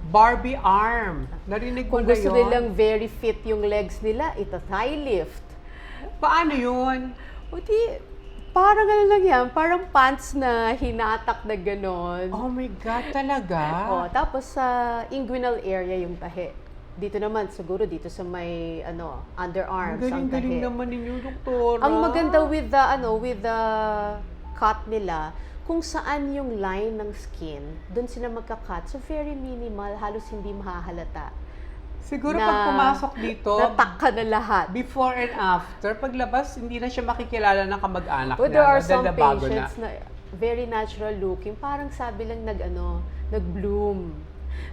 Barbie arm. Narinig ko Kung na gusto yun. nilang very fit yung legs nila, thigh lift. Paano yun? O di, parang ano lang yan, parang pants na hinatak na gano'n. Oh my God, talaga? Tapos sa inguinal area yung tahi. Dito naman, siguro dito sa may underarms ang Galing-galing tahi. naman ninyo, doktora. Ang maganda with the cut nila, kung saan yung line ng skin, doon sila magka-cut. So very minimal, halos hindi mahahalata. Siguro pag pumasok dito, natak ka na lahat. before and after, paglabas, hindi na siya makikilala ng kamag-anak But niya. there are some bago patients na very natural looking, parang sabi lang nag-bloom.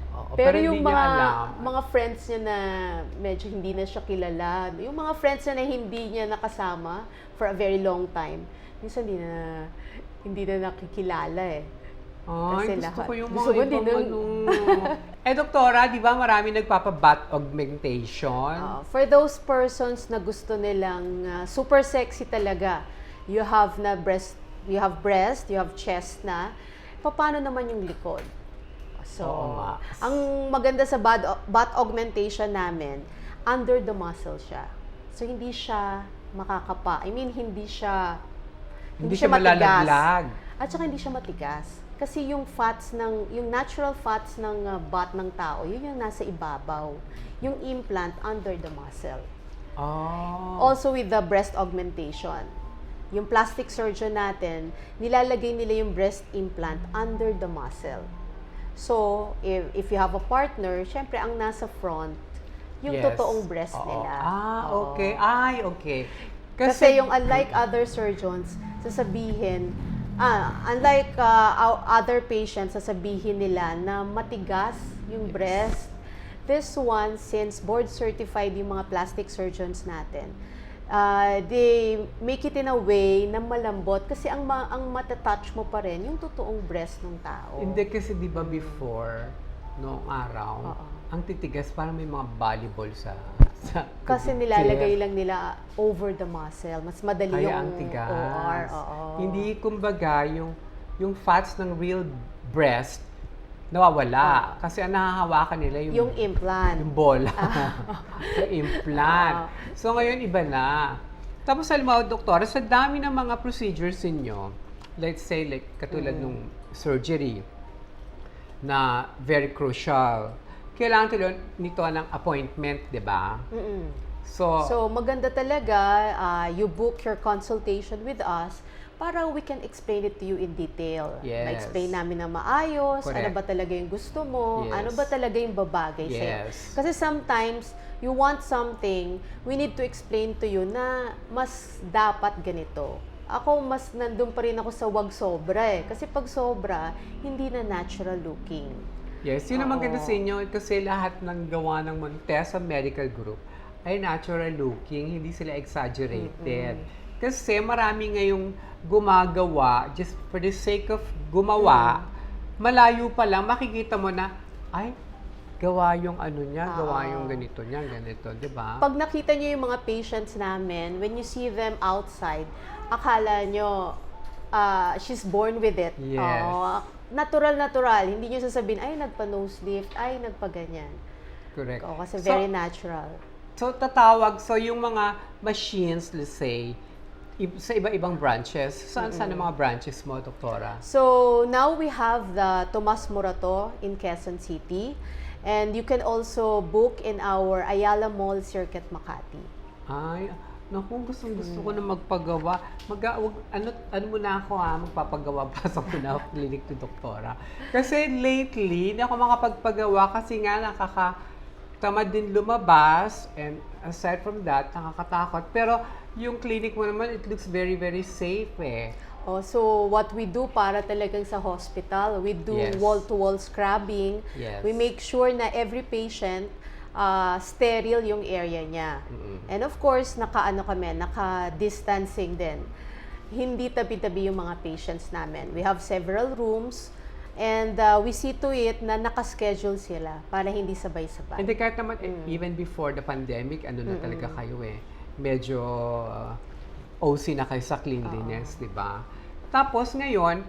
Oo, Pero hindi yung niya alam. mga friends niya na medyo hindi na siya kilala, yung mga friends niya na hindi niya nakasama for a very long time, minsan hindi na nakikilala eh. Ay, Kasi gusto lahat. ko yung Gusto mga mo, hindi ibang doktora, di ba marami nagpapa-butt augmentation? For those persons na gusto nilang super sexy talaga, you have breast, you have chest na, paano naman yung likod? So, Oo nga. ang maganda sa butt augmentation namin, under the muscle siya. So, hindi siya makakapa. I mean, hindi siya matigas. Malalaglag. At saka hindi siya matigas. Kasi yung natural fats ng butt ng tao, yun yung nasa ibabaw. Yung implant under the muscle. Oh. Also with the breast augmentation. Yung plastic surgeon natin, nilalagay nila yung breast implant under the muscle. So, if you have a partner, syempre ang nasa front, yung Yes. totoong breast Oo. nila. Oo. Okay. Ay, okay. Kasi yung unlike other surgeons, sasabihin, unlike other patients, sasabihin nila na matigas yung breast. This one, since board certified yung mga plastic surgeons natin, they make it in a way na malambot kasi ang matatouch mo pa rin yung totoong breast ng tao. Hindi kasi di ba before, noong araw, ang titigas parang may mga volleyball sa Kasi nilalagay lang nila over the muscle. Mas madali Kaya yung ang tigas. OR. Hindi kumbaga yung fats ng real breast nawawala. Kasi ang nahahawakan nila Yung implant. yung bola. Yung implant. So ngayon iba na. Tapos halimbawa, doktora, sa dami ng mga procedures ninyo, let's say like katulad nung surgery na very crucial, kailangan nito ng appointment, di ba? So, maganda talaga, you book your consultation with us para we can explain it to you in detail. Yes. Ma-explain namin na maayos, Correct. ano ba talaga yung gusto mo, Yes. ano ba talaga yung babagay sa'yo. Yes. Kasi sometimes, you want something, we need to explain to you na mas dapat ganito. Ako, mas nandun pa rin ako sa wag sobra eh. Kasi pag sobra, hindi na natural looking. yes, yun ang maganda sa inyo kasi lahat ng gawa ng Montesa Medical Group ay natural looking, hindi sila exaggerated. Kasi marami ngayong gumagawa, just for the sake of gumawa, malayo pa lang, makikita mo na, ay, gawa yung ano niya, gawa yung ganito niya, ganito, di ba? Pag nakita nyo yung mga patients namin, when you see them outside, akala nyo, she's born with it. Yes. Natural. Hindi nyo sasabihin, ay, nagpa-nose lift, ay, nagpa-ganyan. Correct. Kasi very natural. So, yung mga machines, let's say, sa iba-ibang branches, saan ang mga branches mo, Doktora? So, now we have the Tomas Morato in Quezon City. And you can also book in our Ayala Mall Circuit Makati. Ay, naku, gusto ko na magpagawa. Ano muna ako magpapagawa pasok ko na clinic to Doktora. Kasi lately, hindi ako makapagpagawa kasi nga nakakatamad din lumabas. And aside from that, nakakatakot. Pero yung clinic mo naman, it looks very, very safe eh. So what we do para talagang sa hospital, we do wall-to-wall scrubbing. Yes. We make sure na every patient sterile yung area niya. And of course, naka-distancing din. Hindi tabi-tabi yung mga patients namin. We have several rooms and we see to it na naka-schedule sila para hindi sabay-sabay. Hindi kahit naman, even before the pandemic, na talaga kayo eh. Medyo OC na kayo sa cleanliness, di ba? Tapos ngayon,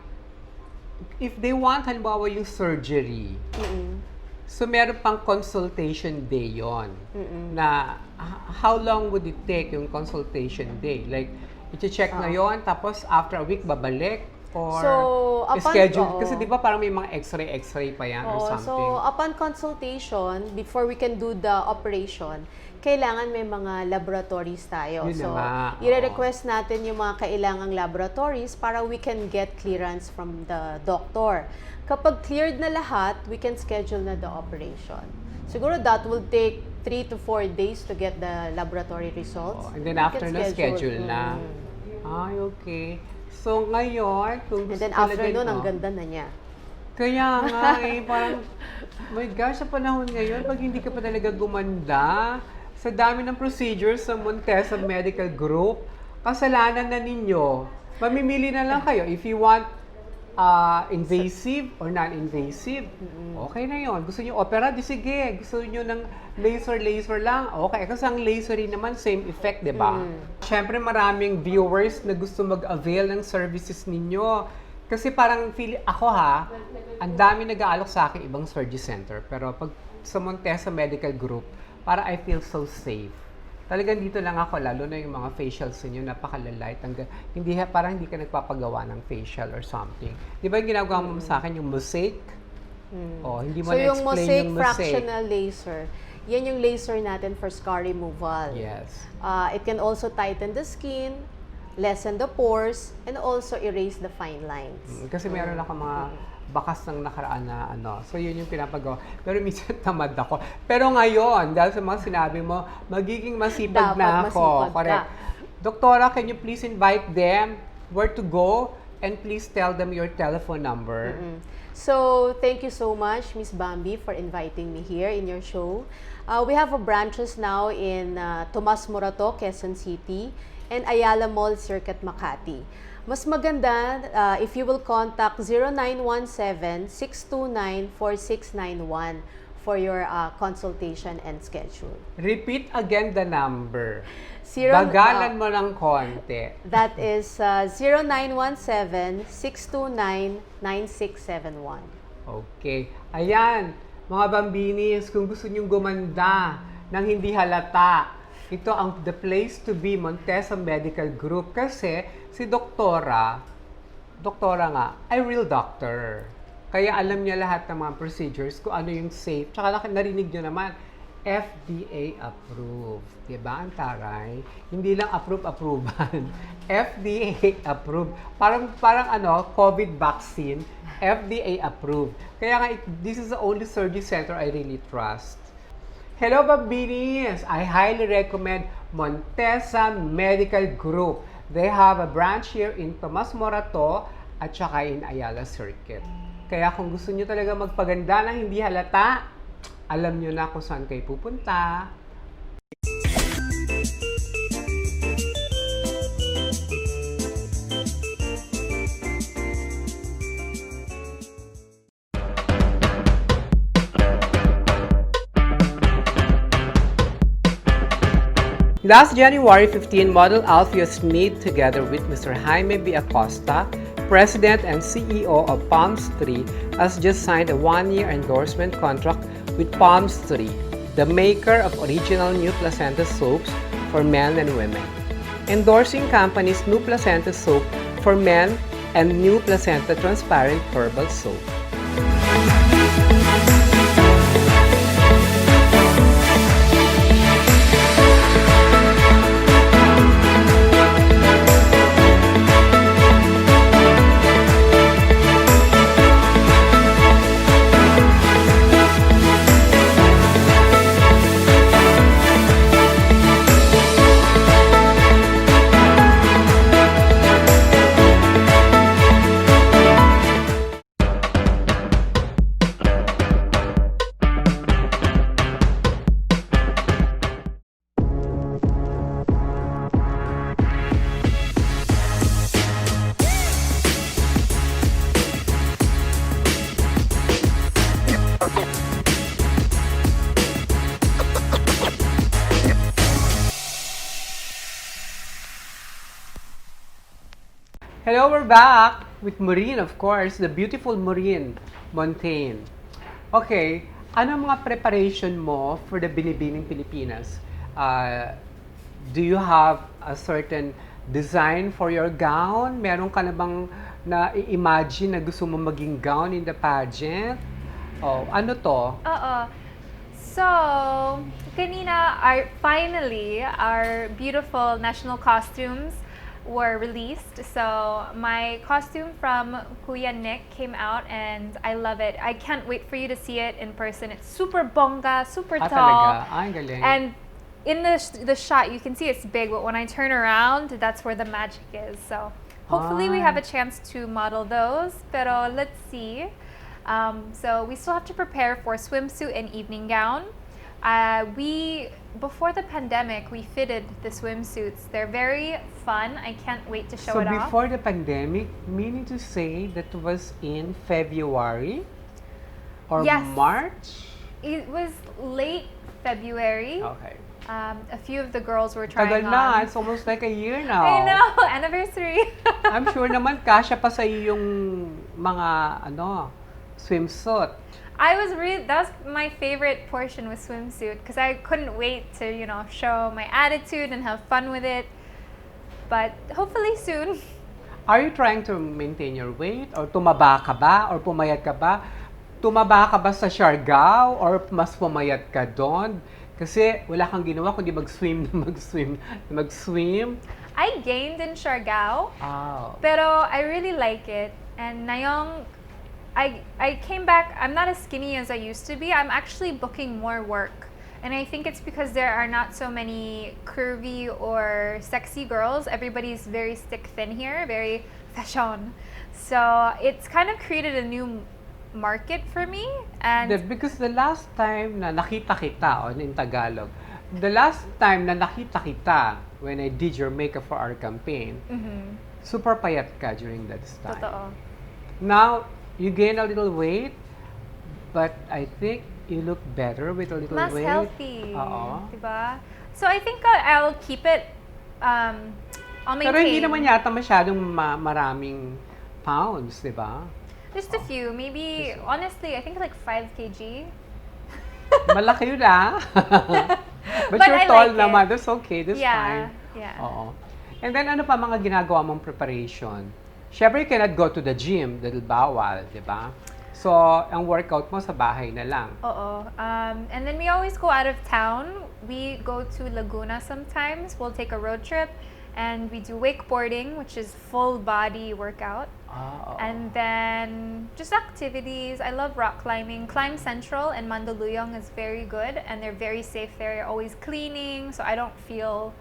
if they want, halimbawa yung surgery, so meron pang consultation day yon na how long would it take yung consultation day? Like, i-check ngayon, tapos after a week, babalik? Or schedule? Kasi di ba parang may mga x-ray pa yan or something? So, upon consultation, before we can do the operation, kailangan may mga laboratories tayo. So, i-request natin yung mga kailangang laboratories para we can get clearance from the doctor. Kapag cleared na lahat, we can schedule na the operation. Siguro that will take 3 to 4 days to get the laboratory results. And then after na, schedule na. Ay, okay. So, ngayon, kung gusto and then after nun, ang ganda na niya. Kaya nga parang, my gosh, sa panahon ngayon, pag hindi ka pa talaga gumanda, sa dami ng procedures sa Montesa Medical Group, kasalanan na ninyo. Mamimili na lang kayo. If you want invasive or non-invasive, okay na yon. Gusto nyo opera, di sige. Gusto nyo ng laser lang, okay. Kasi ang laser rin naman, same effect, di ba? Siyempre, maraming viewers na gusto mag-avail ng services ninyo. Kasi parang, ang dami nag-aalok sa akin ibang surgery center. Pero pag sa Montesa Medical Group, para I feel so safe. Talagang dito lang ako, lalo na yung mga facials ninyo, napakalalait. Parang hindi ka nagpapagawa ng facial or something. Di ba yung ginagawa mo sa akin, yung mosaic? Hindi mo na-explain yung mosaic. So yung mosaic fractional laser, yan yung laser natin for scar removal. Yes. It can also tighten the skin, lessen the pores, and also erase the fine lines. Kasi meron ako mga bakas ng nakaraan na So, yun yung pinapagawa. Pero minsan tamad ako. Pero ngayon, dahil sa mga sinabi mo, magiging masipag na ako. Correct. Doktora, can you please invite them where to go? And please tell them your telephone number. So, thank you so much, Miss Bambbi, for inviting me here in your show. We have branches now in Tomas Morato, Quezon City, and Ayala Mall Circuit, Makati. Mas maganda if you will contact 0917-629-4691 for your consultation and schedule. Repeat again the number. Bagalan mo ng konti. That is 0917-629-9671. Okay. Ayan, mga Bambinis, kung gusto nyong gumanda ng hindi halata, ito ang the place to be, Montesa Medical Group. Kasi si Doktora nga, ay real doctor. Kaya alam niya lahat ng mga procedures, kung ano yung safe. Tsaka narinig nyo naman, FDA approved. Diba? Ang taray. Hindi lang approve-approval. FDA approved. Parang COVID vaccine, FDA approved. Kaya nga, this is the only surgery center I really trust. Hello, Bambinis! I highly recommend Montesa Medical Group. They have a branch here in Tomas Morato at saka in Ayala Circuit. Kaya kung gusto nyo talaga magpaganda ng hindi halata, alam nyo na kung saan kayo pupunta. Last January 15, model Alfio Sneed, together with Mr. Jaime B. Acosta, President and CEO of Palms 3, has just signed a one-year endorsement contract with Palms 3, the maker of original new placenta soaps for men and women. Endorsing company's new placenta soap for men and new placenta transparent herbal soap. Hello, we're back with Maureen, of course, the beautiful Maureen Montagne. Okay, ano mga preparation mo for the Binibining Pilipinas? Do you have a certain design for your gown? Meron ka na bang na-imagine na gusto mo maging gown in the pageant? Oh, ano to? Oo. So, kanina, finally, our beautiful national costumes were released. So my costume from Kuya Nick came out and I love it. I can't wait for you to see it in person. It's super bongga, super tall. Talaga? Ay, galing. And in the shot, you can see it's big, but when I turn around, that's where the magic is. So hopefully we have a chance to model those. Pero let's see. So we still have to prepare for swimsuit and evening gown. Before the pandemic, we fitted the swimsuits. They're very fun. I can't wait to show it off. So before the pandemic, meaning to say that was in February or Yes. March? It was late February. Okay. A few of the girls were trying Tagal on. na. It's almost like a year now. I know, anniversary. I'm sure naman kasya pa sa iyo yung mga swimsuit. That's my favorite portion with swimsuit because I couldn't wait to, show my attitude and have fun with it. But hopefully soon. Are you trying to maintain your weight or tumaba ka ba or pumayat ka ba? Tumaba ka ba sa Siargao or mas pumayat ka doon? Kasi wala kang ginawa kundi mag-swim. I gained in Siargao, Oh. pero I really like it. And ngayong I came back, I'm not as skinny as I used to be. I'm actually booking more work. And I think it's because there are not so many curvy or sexy girls. Everybody's very stick thin here, very fashion. So it's kind of created a new market for me. And Because the last time na nakita kita, in Tagalog, the last time na nakita kita when I did your makeup for our campaign, super payat ka during that time. totoo. Now, you gain a little weight, but I think you look better with a little Mas weight. healthy. Oo. Diba? So I think I'll keep it, I'll maintain. Pero hindi naman yata masyadong maraming pounds, di ba? Just a few, maybe, honestly, I think like 5 kg. Malaki yun ah. But you're I tall like naman. it. That's okay. That's fine. Yeah. Oo. And then ano pa mga ginagawa mong preparation? Siyempre, you cannot go to the gym dahil bawal, di ba? So, ang workout mo sa bahay na lang. Oo. And then we always go out of town. We go to Laguna sometimes. We'll take a road trip and we do wakeboarding, which is full body workout. Oo. And then just activities. I love rock climbing. Climb Central and Mandaluyong is very good and they're very safe there. They're always cleaning, so I don't feel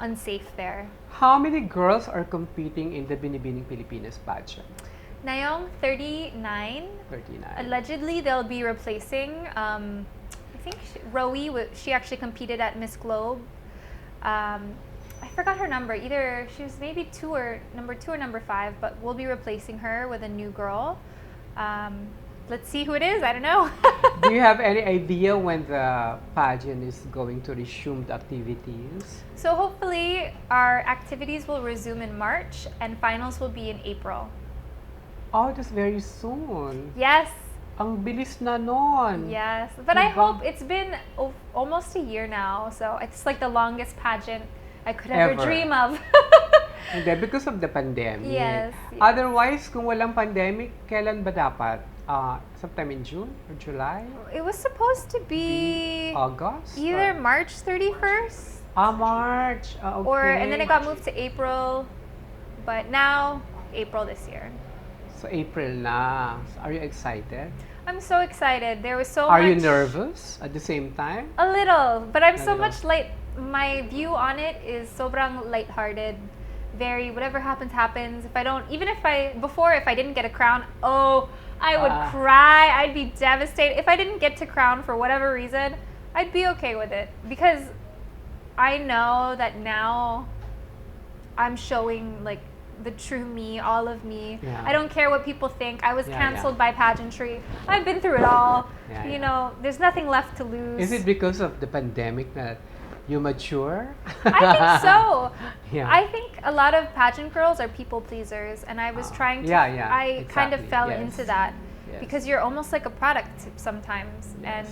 unsafe there. How many girls are competing in the Binibining Pilipinas pageant? Ngayong 39. 39. Allegedly, they'll be replacing, I think Rowie, she actually competed at Miss Globe. I forgot her number. Either she was maybe number 2 or number 5, but we'll be replacing her with a new girl. let's see who it is. I don't know. Do you have any idea when the pageant is going to resume the activities? So hopefully our activities will resume in March and finals will be in April. Oh, that's very soon. Yes. Ang bilis na nun. Yes. But I Diba? hope it's been almost a year now. So it's like the longest pageant I could ever Ever. dream of. Hindi, because of the pandemic. Yes, yes. Otherwise, kung walang pandemic, kailan ba dapat? Sometime in June or July? It was supposed to be August? either Or- March 31st March. Okay. or and then it got moved to April. But now April this year. So, April na. So, are you excited? I'm so excited. There was so Are much. you nervous at the same time? A little, but I'm A so little. much light. My view on it is sobrang lighthearted. Very whatever happens happens. If I don't, even if I didn't get a crown, I would cry. I'd be devastated. If I didn't get to crown for whatever reason, I'd be okay with it because I know that now I'm showing like the true me, all of me. Yeah. I don't care what people think. I was Yeah, canceled yeah. by pageantry. I've been through it all. Yeah, You yeah. know, there's nothing left to lose. Is it because of the pandemic that you mature? I think so. Yeah. I think a lot of pageant girls are people pleasers, and I was trying to. yeah, yeah, I kind of exactly, fell yes. into that Yes. because you're almost like a product sometimes, Yes. and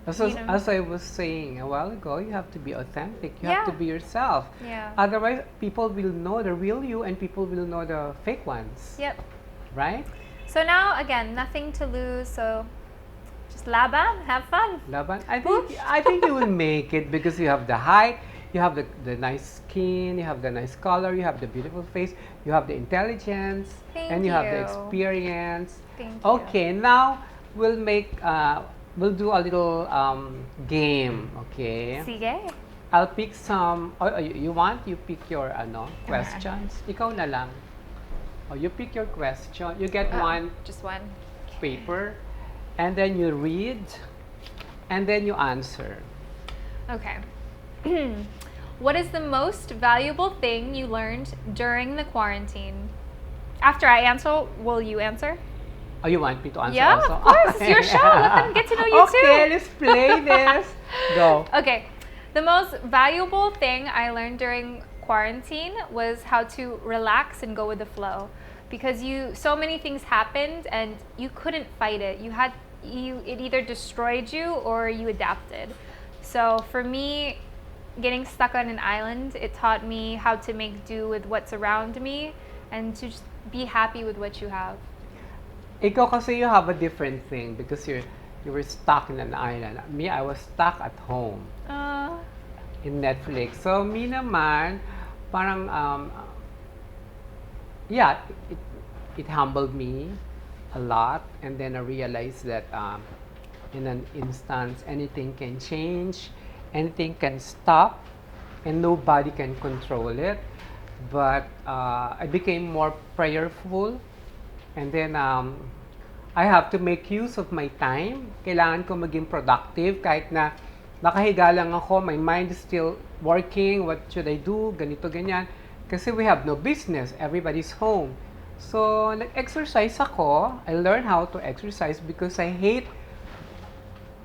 As, you know. as I was saying a while ago, you have to be authentic. You have to Yeah. be yourself. Yeah. Otherwise, people will know the real you and people will know the fake ones. Yep. Right? So now again, nothing to lose. So just laban, have fun. Laban, I think you will make it because you have the height, you have the nice skin, you have the nice color, you have the beautiful face, you have the intelligence, Thank and you have the you. experience. Thank you. Okay, now we'll do a little game. Okay. Sige. I'll pick some. You pick your questions. Ikaw na lang. You pick your question. You get one Just one. paper, and then you read, and then you answer. Okay. What is the most valuable thing you learned during the quarantine? After I answer, will you answer? Oh, you want me to answer Yeah, also? of course. It's your show. Let them get to know you too. Okay, let's play this. Go. Okay. The most valuable thing I learned during quarantine was how to relax and go with the flow. Because so many things happened and you couldn't fight it. It either destroyed you or you adapted. So for me, getting stuck on an island, it taught me how to make do with what's around me and to just be happy with what you have. Ikaw kasi you have a different thing because you were stuck in an island. Me, I was stuck at home in Netflix. So me naman, parang it humbled me a lot, and then I realized that in an instance anything can change, anything can stop, and nobody can control it. But I became more prayerful, and then I have to make use of my time. Kailangan ko maging productive kahit na nakahiga lang ako, my mind is still working, what should I do, ganito, ganyan. Kasi we have no business, everybody's home. So, nag-exercise ako. I learned how to exercise because I hate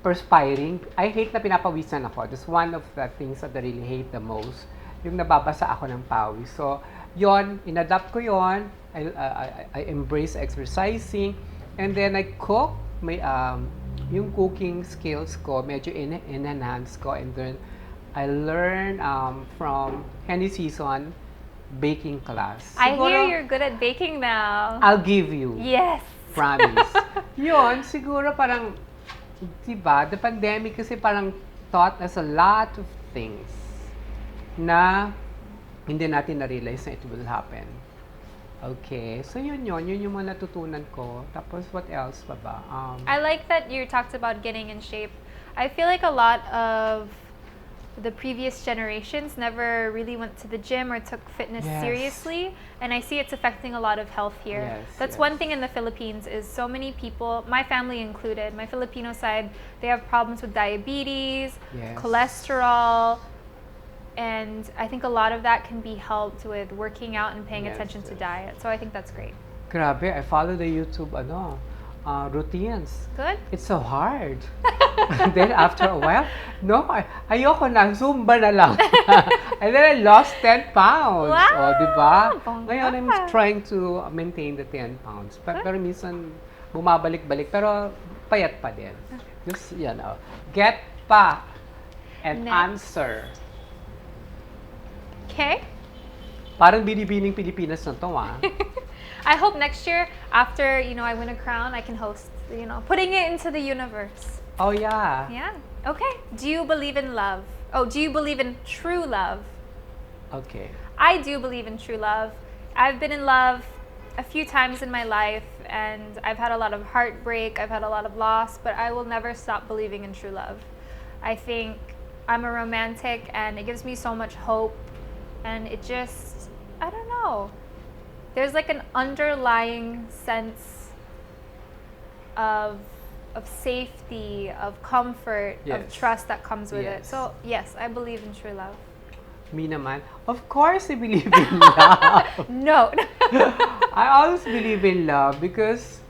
perspiring. I hate na pinapawisan ako. That's one of the things that I really hate the most. Yung nababasa ako ng pawis. So, yon, inadapt ko yon. I embrace exercising. And then I cook. May, yung cooking skills ko, medyo enhance ko. And then, I learned from Henny Season baking class. I Siguro, hear you're good at baking now. I'll give you. Yes. Promise. Yun, siguro parang, diba, the pandemic kasi parang taught us a lot of things na hindi natin na-realize na it will happen. Okay, so yun yung mga natutunan ko. Tapos what else pa ba? I like that you talked about getting in shape. I feel like a lot of the previous generations never really went to the gym or took fitness Yes. seriously, and I see it's affecting a lot of health here. Yes, That's yes. one thing in the Philippines is so many people, my family included, my Filipino side, they have problems with diabetes, Yes. cholesterol, and I think a lot of that can be helped with working out and paying Yes, attention to yes. diet. So I think that's great. Grabe, I follow the YouTube, routines. Good. It's so hard. Then after a while, no, ayoko na, Zumba na lang. And then I lost 10 pounds. Wow! O, di ba? Bongga. Ngayon, I'm trying to maintain the 10 pounds. Pero minsan, bumabalik-balik. Pero payat pa din. Just, get pa and Next. answer. Okay. Parang Binibining Pilipinas na to, ah. I hope next year, after I win a crown, I can host. Putting it into the universe. Oh, yeah. Yeah. Okay. Do you believe in love? Oh, do you believe in true love? Okay. I do believe in true love. I've been in love a few times in my life, and I've had a lot of heartbreak, I've had a lot of loss, but I will never stop believing in true love. I think I'm a romantic, and it gives me so much hope, and it just, I don't know. There's like an underlying sense of safety, of comfort, of Yes. trust that comes with it. Yes. So yes, I believe in true love. Me naman, of course I believe in love. No. I always believe in love because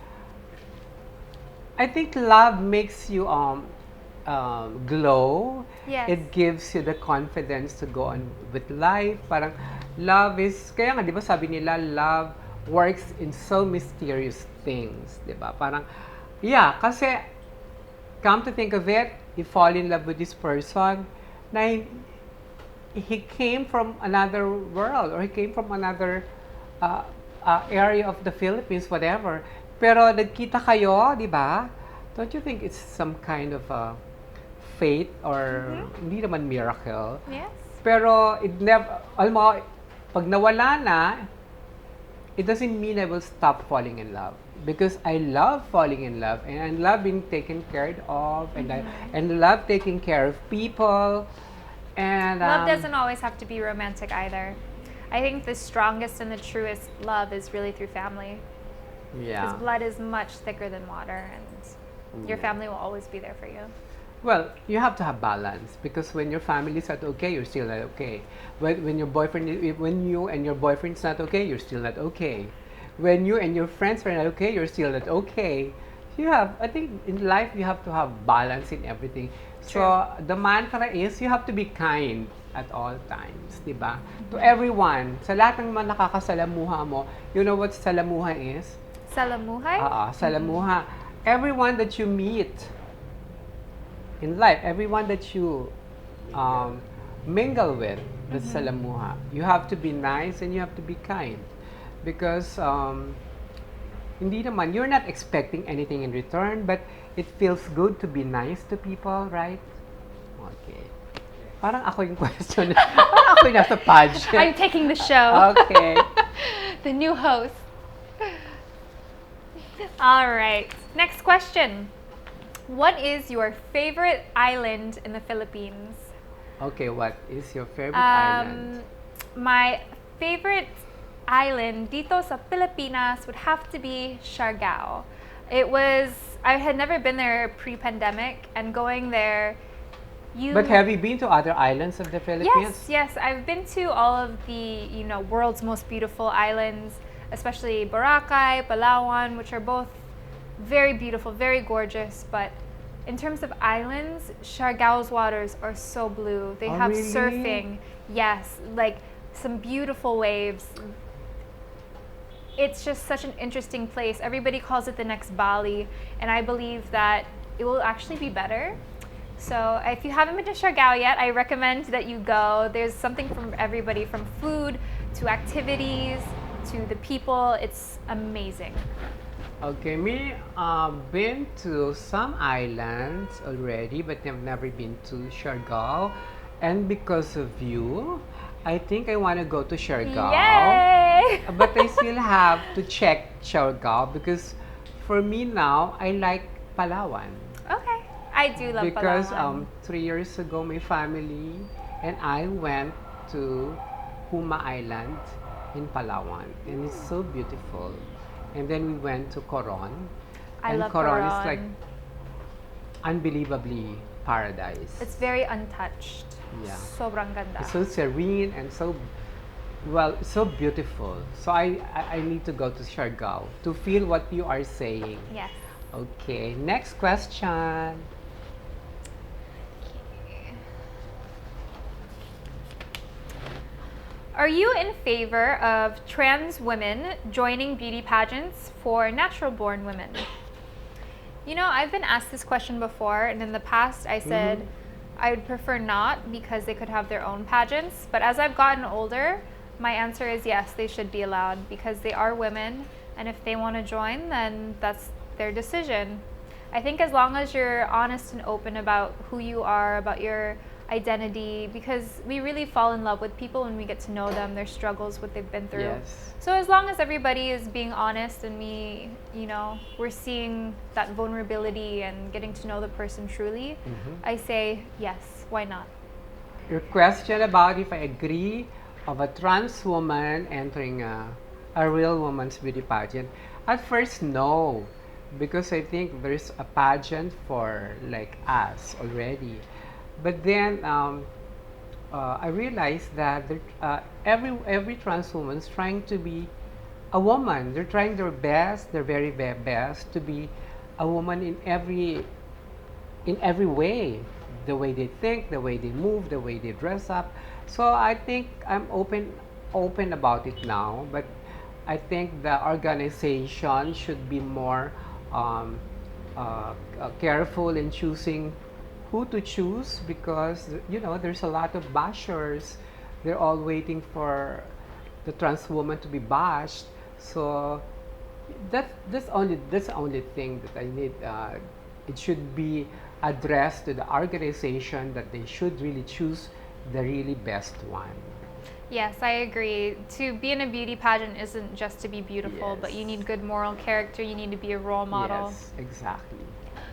I think love makes you glow. Yes. It gives you the confidence to go on with life. Parang love is, kaya nga di ba sabi nila, love works in so mysterious things, di ba? Parang, yeah, kasi come to think of it, you fall in love with this person na he came from another world or he came from another area of the Philippines, whatever. Pero nagkita kayo, di ba? Don't you think it's some kind of fate or hindi naman miracle? Yes. Pero it never, alam mo, pag nawala na, it doesn't mean I will stop falling in love. Because I love falling in love and I love being taken care of and I love taking care of people. And Love doesn't always have to be romantic either. I think the strongest and the truest love is really through family. yeah. Because blood is much thicker than water, and your family will always be there for you. Well, you have to have balance because when your family is not okay, you're still not okay. When your boyfriend, when you and your boyfriend's not okay, you're still not okay. When you and your friends are not okay, you're still not okay. I think in life you have to have balance in everything. So the mantra is you have to be kind at all times, di ba? To everyone, sa lahat ng mga nakakasalamuha mo, you know what salamuha is? Salamuhay? Salamuha. Everyone that you meet in life, everyone that you mingle with, that's salamuha. You have to be nice and you have to be kind. Because hindi naman, you're not expecting anything in return, but it feels good to be nice to people, right? Okay. Parang ako yung question. Parang ako yung nasa pageant. I'm taking the show. Okay. The new host. All right. Next question. What is your favorite island in the Philippines? Okay, what is your favorite island? My favorite island dito sa Pilipinas would have to be Siargao. I had never been there pre-pandemic, and going there, But have you been to other islands of the Philippines? Yes, I've been to all of the, world's most beautiful islands, especially Boracay, Palawan, which are both very beautiful, very gorgeous, but in terms of islands, Siargao's waters are so blue. They have really? surfing, yes, like some beautiful waves. It's just such an interesting place. Everybody calls it the next Bali, and I believe that it will actually be better. So if you haven't been to Siargao yet, I recommend that you go. There's something from everybody, from food to activities to the people. It's amazing. Okay, me, been to some islands already, but I've never been to Siargao. And because of you, I think I want to go to Siargao. Yay! But I still have to check Siargao because for me now, I like Palawan. Okay. I do love Because Palawan. 3 years ago, my family and I went to Huma Island in Palawan. And it's so beautiful. And then we went to Coron. I and love Coron is Coron. like unbelievably paradise. It's very untouched. Yeah. Sobrang ganda. It's so serene and so, well, so beautiful. So I need to go to Siargao to feel what you are saying. Yes. Okay, next question. Are you in favor of trans women joining beauty pageants for natural-born women? You know, I've been asked this question before, and in the past I said I would prefer not because they could have their own pageants. But as I've gotten older, my answer is yes, they should be allowed because they are women, and if they want to join, then that's their decision. I think as long as you're honest and open about who you are, about your identity, because we really fall in love with people when we get to know them, their struggles, what they've been through. Yes. So as long as everybody is being honest and we're seeing that vulnerability and getting to know the person truly, I say yes, why not? Your question about if I agree of a trans woman entering a real woman's beauty pageant. At first, no, because I think there's a pageant for like us already. But then I realized that every trans woman is trying to be a woman. They're trying their best, their very best, to be a woman in every way. The way they think, the way they move, the way they dress up. So I think I'm open about it now. But I think the organization should be more careful in choosing who to choose, because there's a lot of bashers. They're all waiting for the trans woman to be bashed. So that's the only thing that I need. It should be addressed to the organization that they should really choose the really best one. Yes, I agree. To be in a beauty pageant isn't just to be beautiful, but you need good moral character. You need to be a role model. Yes, exactly.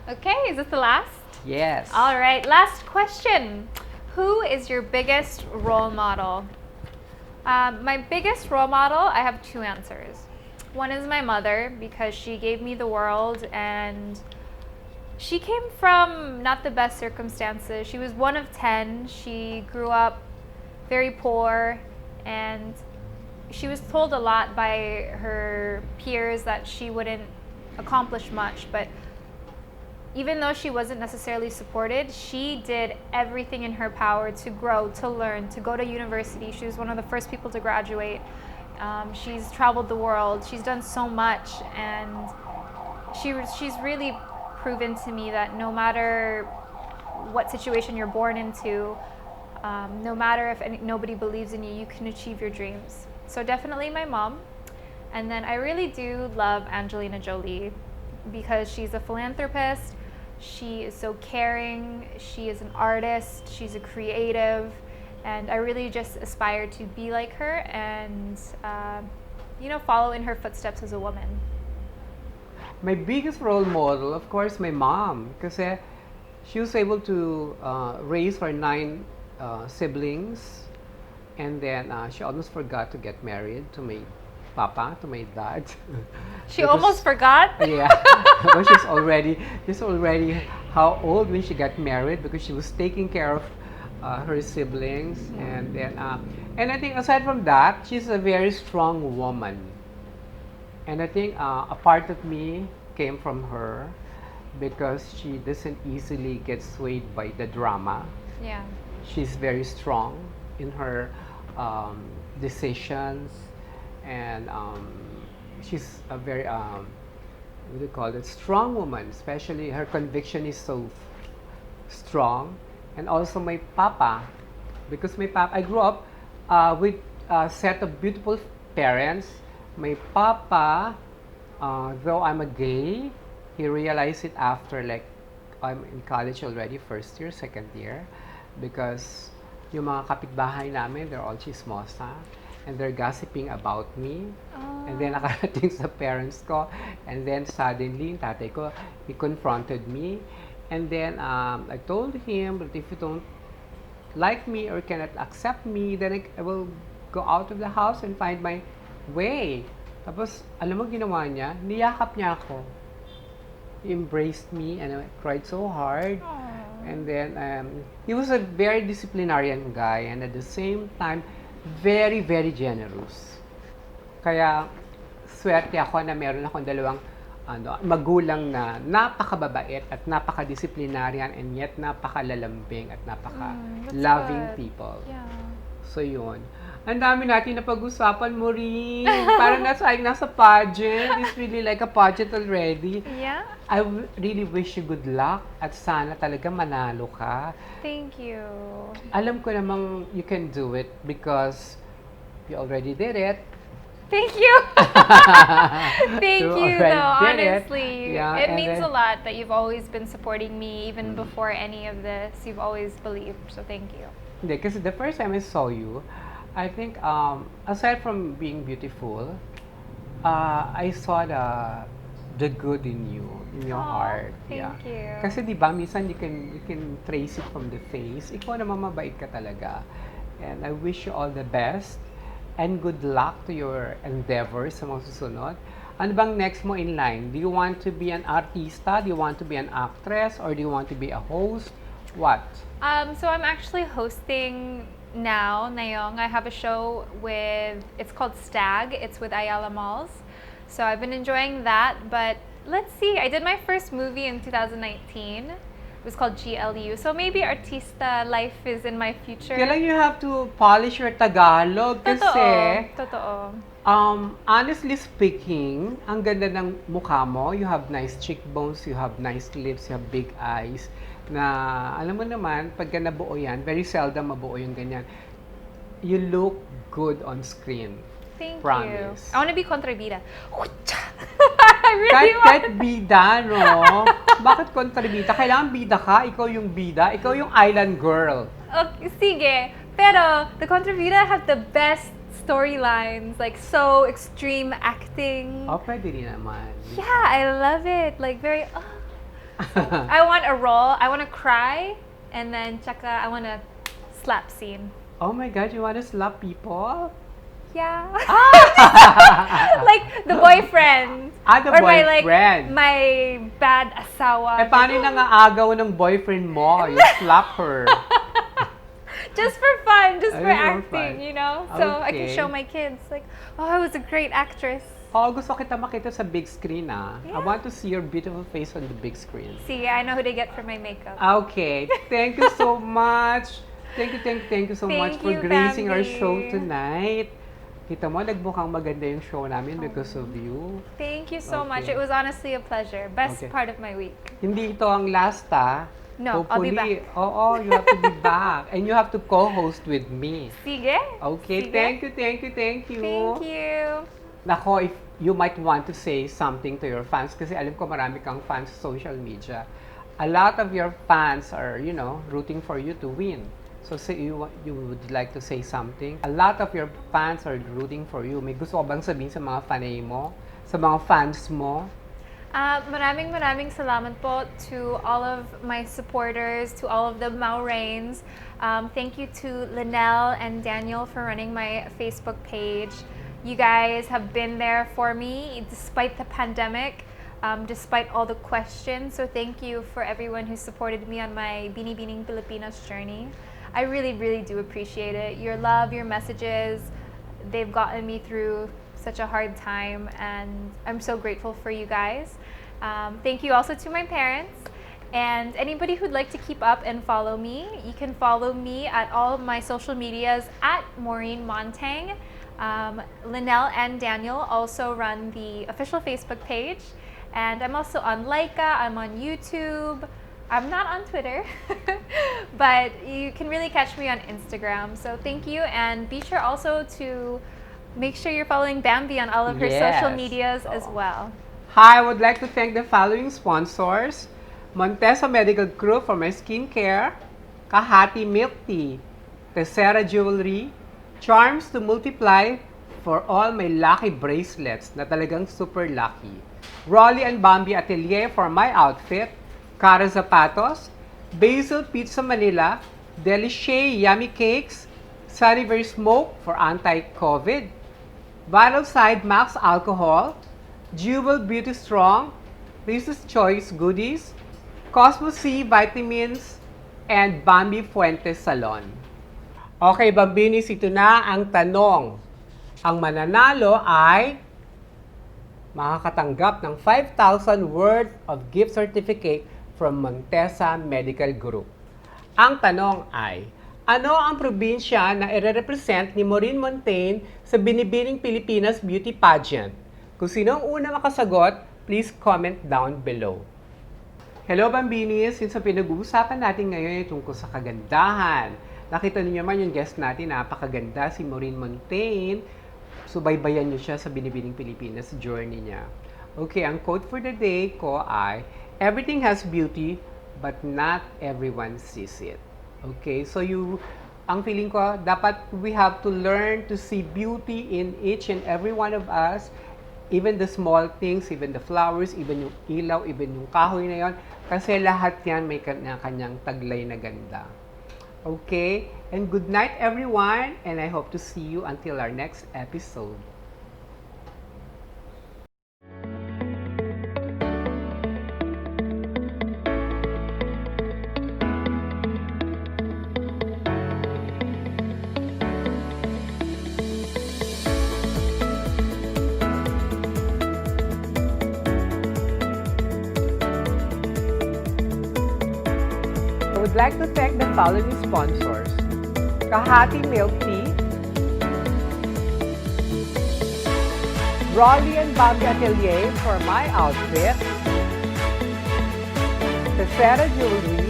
Okay, is this the last? Yes. All right, last question. Who is your biggest role model? My biggest role model, I have two answers. One is my mother, because she gave me the world, and she came from not the best circumstances. She was one of 10. She grew up very poor, and she was told a lot by her peers that she wouldn't accomplish much. But even though she wasn't necessarily supported, she did everything in her power to grow, to learn, to go to university. She was one of the first people to graduate. She's traveled the world. She's done so much, and she's really proven to me that no matter what situation you're born into, no matter if nobody believes in you, you can achieve your dreams. So definitely my mom. And then I really do love Angelina Jolie, because she's a philanthropist. She is so caring. She is an artist. She's a creative. And I really just aspire to be like her and, follow in her footsteps as a woman. My biggest role model, of course, my mom, because she was able to raise her 9 siblings, and then she almost forgot to get married to my papa, to my dad. She almost forgot? Yeah, but she's already how old when she got married, because she was taking care of her siblings, and then and I think aside from that, she's a very strong woman. And I think a part of me came from her, because she doesn't easily get swayed by the drama. Yeah. She's very strong in her decisions, and she's a very what do you call it, strong woman. Especially her conviction is so strong. And also my papa, because my papa, I grew up with a set of beautiful parents. My papa, though I'm a gay, he realized it after, like, I'm in college already, first year, second year, because yung mga kapitbahay namin, they're all chismosa, and they're gossiping about me. And then nakarating sa parents ko, and then suddenly, tatay ko, he confronted me. And then I told him that if you don't like me or cannot accept me, then I will go out of the house and find my way. Tapos, alam mo ginawa niya? Niyakap niya ako. He embraced me, and I cried so hard. Aww. And then, he was a very disciplinarian guy, and at the same time, very, very generous. Kaya, swerte ako na meron akong dalawang magulang na napakababait at napakadisciplinarian and yet napakalalambing at napaka-loving good. people. Yeah. So, yun. Ang dami natin na pag-usapan, Maureen. Parang nasa pageant. It's really like a pageant already. Yeah. I really wish you good luck at sana talaga manalo ka. Thank you. Alam ko namang you can do it because you already did it. Thank you. Thank You you, already though. did it. Honestly, Yeah, it and means then- a lot that you've always been supporting me, even before any of this. You've always believed, so thank you. Hindi, kasi the first time I saw you, I think, aside from being beautiful, I saw the good in you, in your Aw, heart. thank you. Kasi di ba, minsan you can trace it from the face. Ikaw naman mabait ka talaga. And I wish you all the best and good luck to your endeavors sa mga susunod. Ano bang next mo in line? Do you want to be an artista? Do you want to be an actress? Or do you want to be a host? What? So I'm actually hosting now, Nayong. I have a show it's called Stag. It's with Ayala Malls. So I've been enjoying that, but let's see. I did my first movie in 2019. It was called GLU. So maybe artista life is in my future. Kailan you have to polish your Tagalog kasi Totoo. honestly speaking, ang ganda ng mukha mo. You have nice cheekbones, you have nice lips, you have big eyes. Na alam mo naman, pagka nabuo yan, very seldom mabuo yung ganyan. You look good on screen. Thank Promise. you. I want to be kontrabida. I really Kahit bida, no? Bakit kontrabida? Kailangan bida ka, ikaw yung bida, ikaw yung island girl. Okay, sige. Pero the kontrabida have the best storylines, like so extreme acting. Oh, pwede rin naman. Yeah, I love it. Like very. I want a role. I want to cry, and then tsaka I want a slap scene. Oh my God, you want to slap people? Yeah. Like the boyfriend. The or boyfriend. My bad asawa. Paano na nga agaw ng boyfriend mo? You slap her. Just for fun, just for Ay, for acting, fun. you know? So I can Okay. show my kids, like, oh, I was a great actress. Gusto kita makita sa big screen, I Yeah. want to see your beautiful face on the big screen. See, I know who to get for my makeup. Okay, thank you so much. Thank you so much Thank for you, gracing our Bambbi. show tonight. Kita mo, nagmukhang maganda yung show namin because of you. Thank you so much. Okay. It was honestly a pleasure. Best Okay. part of my week. Hindi ito ang last, No, I'll be Hopefully, back. Oo, you have to be back. And you have to co-host with me. Sige. Okay, Sige. thank you. Thank you. Nako, if you might want to say something to your fans, kasi alam ko marami kang fans sa social media. A lot of your fans are, rooting for you to win. So, say you would like to say something. A lot of your fans are rooting for you. May gusto ka bang sabihin sa mga fanay mo? Sa mga fans mo? Maraming salamat po to all of my supporters, to all of the Maureen's. Thank you to Linnell and Daniel for running my Facebook page. You guys have been there for me despite the pandemic, despite all the questions. So thank you for everyone who supported me on my Binibining Pilipinas journey. I really, really do appreciate it. Your love, your messages, they've gotten me through such a hard time, and I'm so grateful for you guys. Thank you also to my parents. And anybody who'd like to keep up and follow me, you can follow me at all of my social medias at Maureen Montagne. Linnell and Daniel also run the official Facebook page. And I'm also on Laika, I'm on YouTube. I'm not on Twitter, but you can really catch me on Instagram. So thank you, and be sure also to make sure you're following Bambbi on all of her social Yes. medias as well. Hi, I would like to thank the following sponsors. Montesa Medical Group for my skincare, Kahati Milk Tea, Tessera Jewelry, Charms to Multiply for all my lucky bracelets na talagang super lucky. Rolly and Bambbi Atelier for my outfit, Cara Zapatos, Basil Pizza Manila, Delicie Yummy Cakes, Sunnyberry Smoke for anti-COVID, Vital Side Max Alcohol, Jewel Beauty Strong, Reese's Choice Goodies, Cosmos C Vitamins, and Bambbi Fuentes Salon. Okay, Bambinis, ito na ang tanong. Ang mananalo ay makakatanggap ng 5,000 worth of gift certificate from Montesa Medical Group. Ang tanong ay, ano ang probinsya na ire-represent ni Maureen Montagne sa Binibining Pilipinas Beauty Pageant? Kung sino ang una makasagot, please comment down below. Hello Bambinis! Since ang pinag-uusapan natin ngayon ay tungkol sa kagandahan. Nakita niyo naman yung guest natin, napakaganda si Maureen Montagne. Subaybayan niyo siya sa Binibining Pilipinas journey niya. Okay, ang quote for the day ko ay, everything has beauty, but not everyone sees it. Okay, so ang feeling ko, dapat we have to learn to see beauty in each and every one of us. Even the small things, even the flowers, even yung ilaw, even yung kahoy na yon, kasi lahat yan may kanyang taglay na ganda. Okay? And good night everyone, and I hope to see you until our next episode. I would like to thank the following sponsors: Kahati Milk Tea, Rolly and Bambbi Atelier for my outfit, Tessera Jewelry,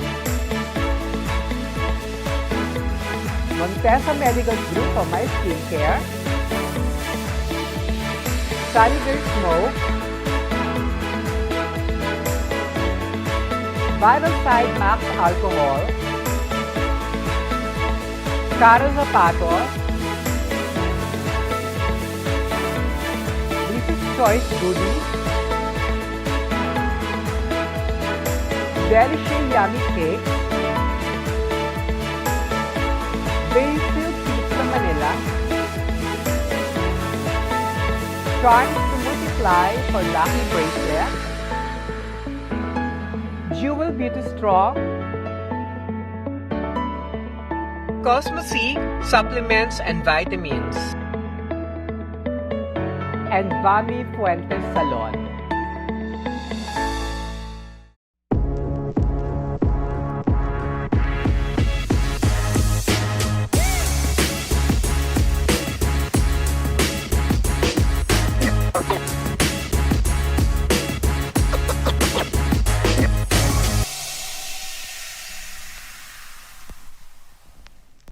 Montesa Medical Group for my skincare, Sunny Smoke, Vital Side Max Alcohol, Caro Zapatos, Mrs. Choice Goodies, Delicious Yummy Cake, Basil Pizza Manila, Charms to Multiply for Lucky Bracelet, Jewel Beauty Straw, Cosmo C Supplements and Vitamins, and Bambbi Fuentes Salon.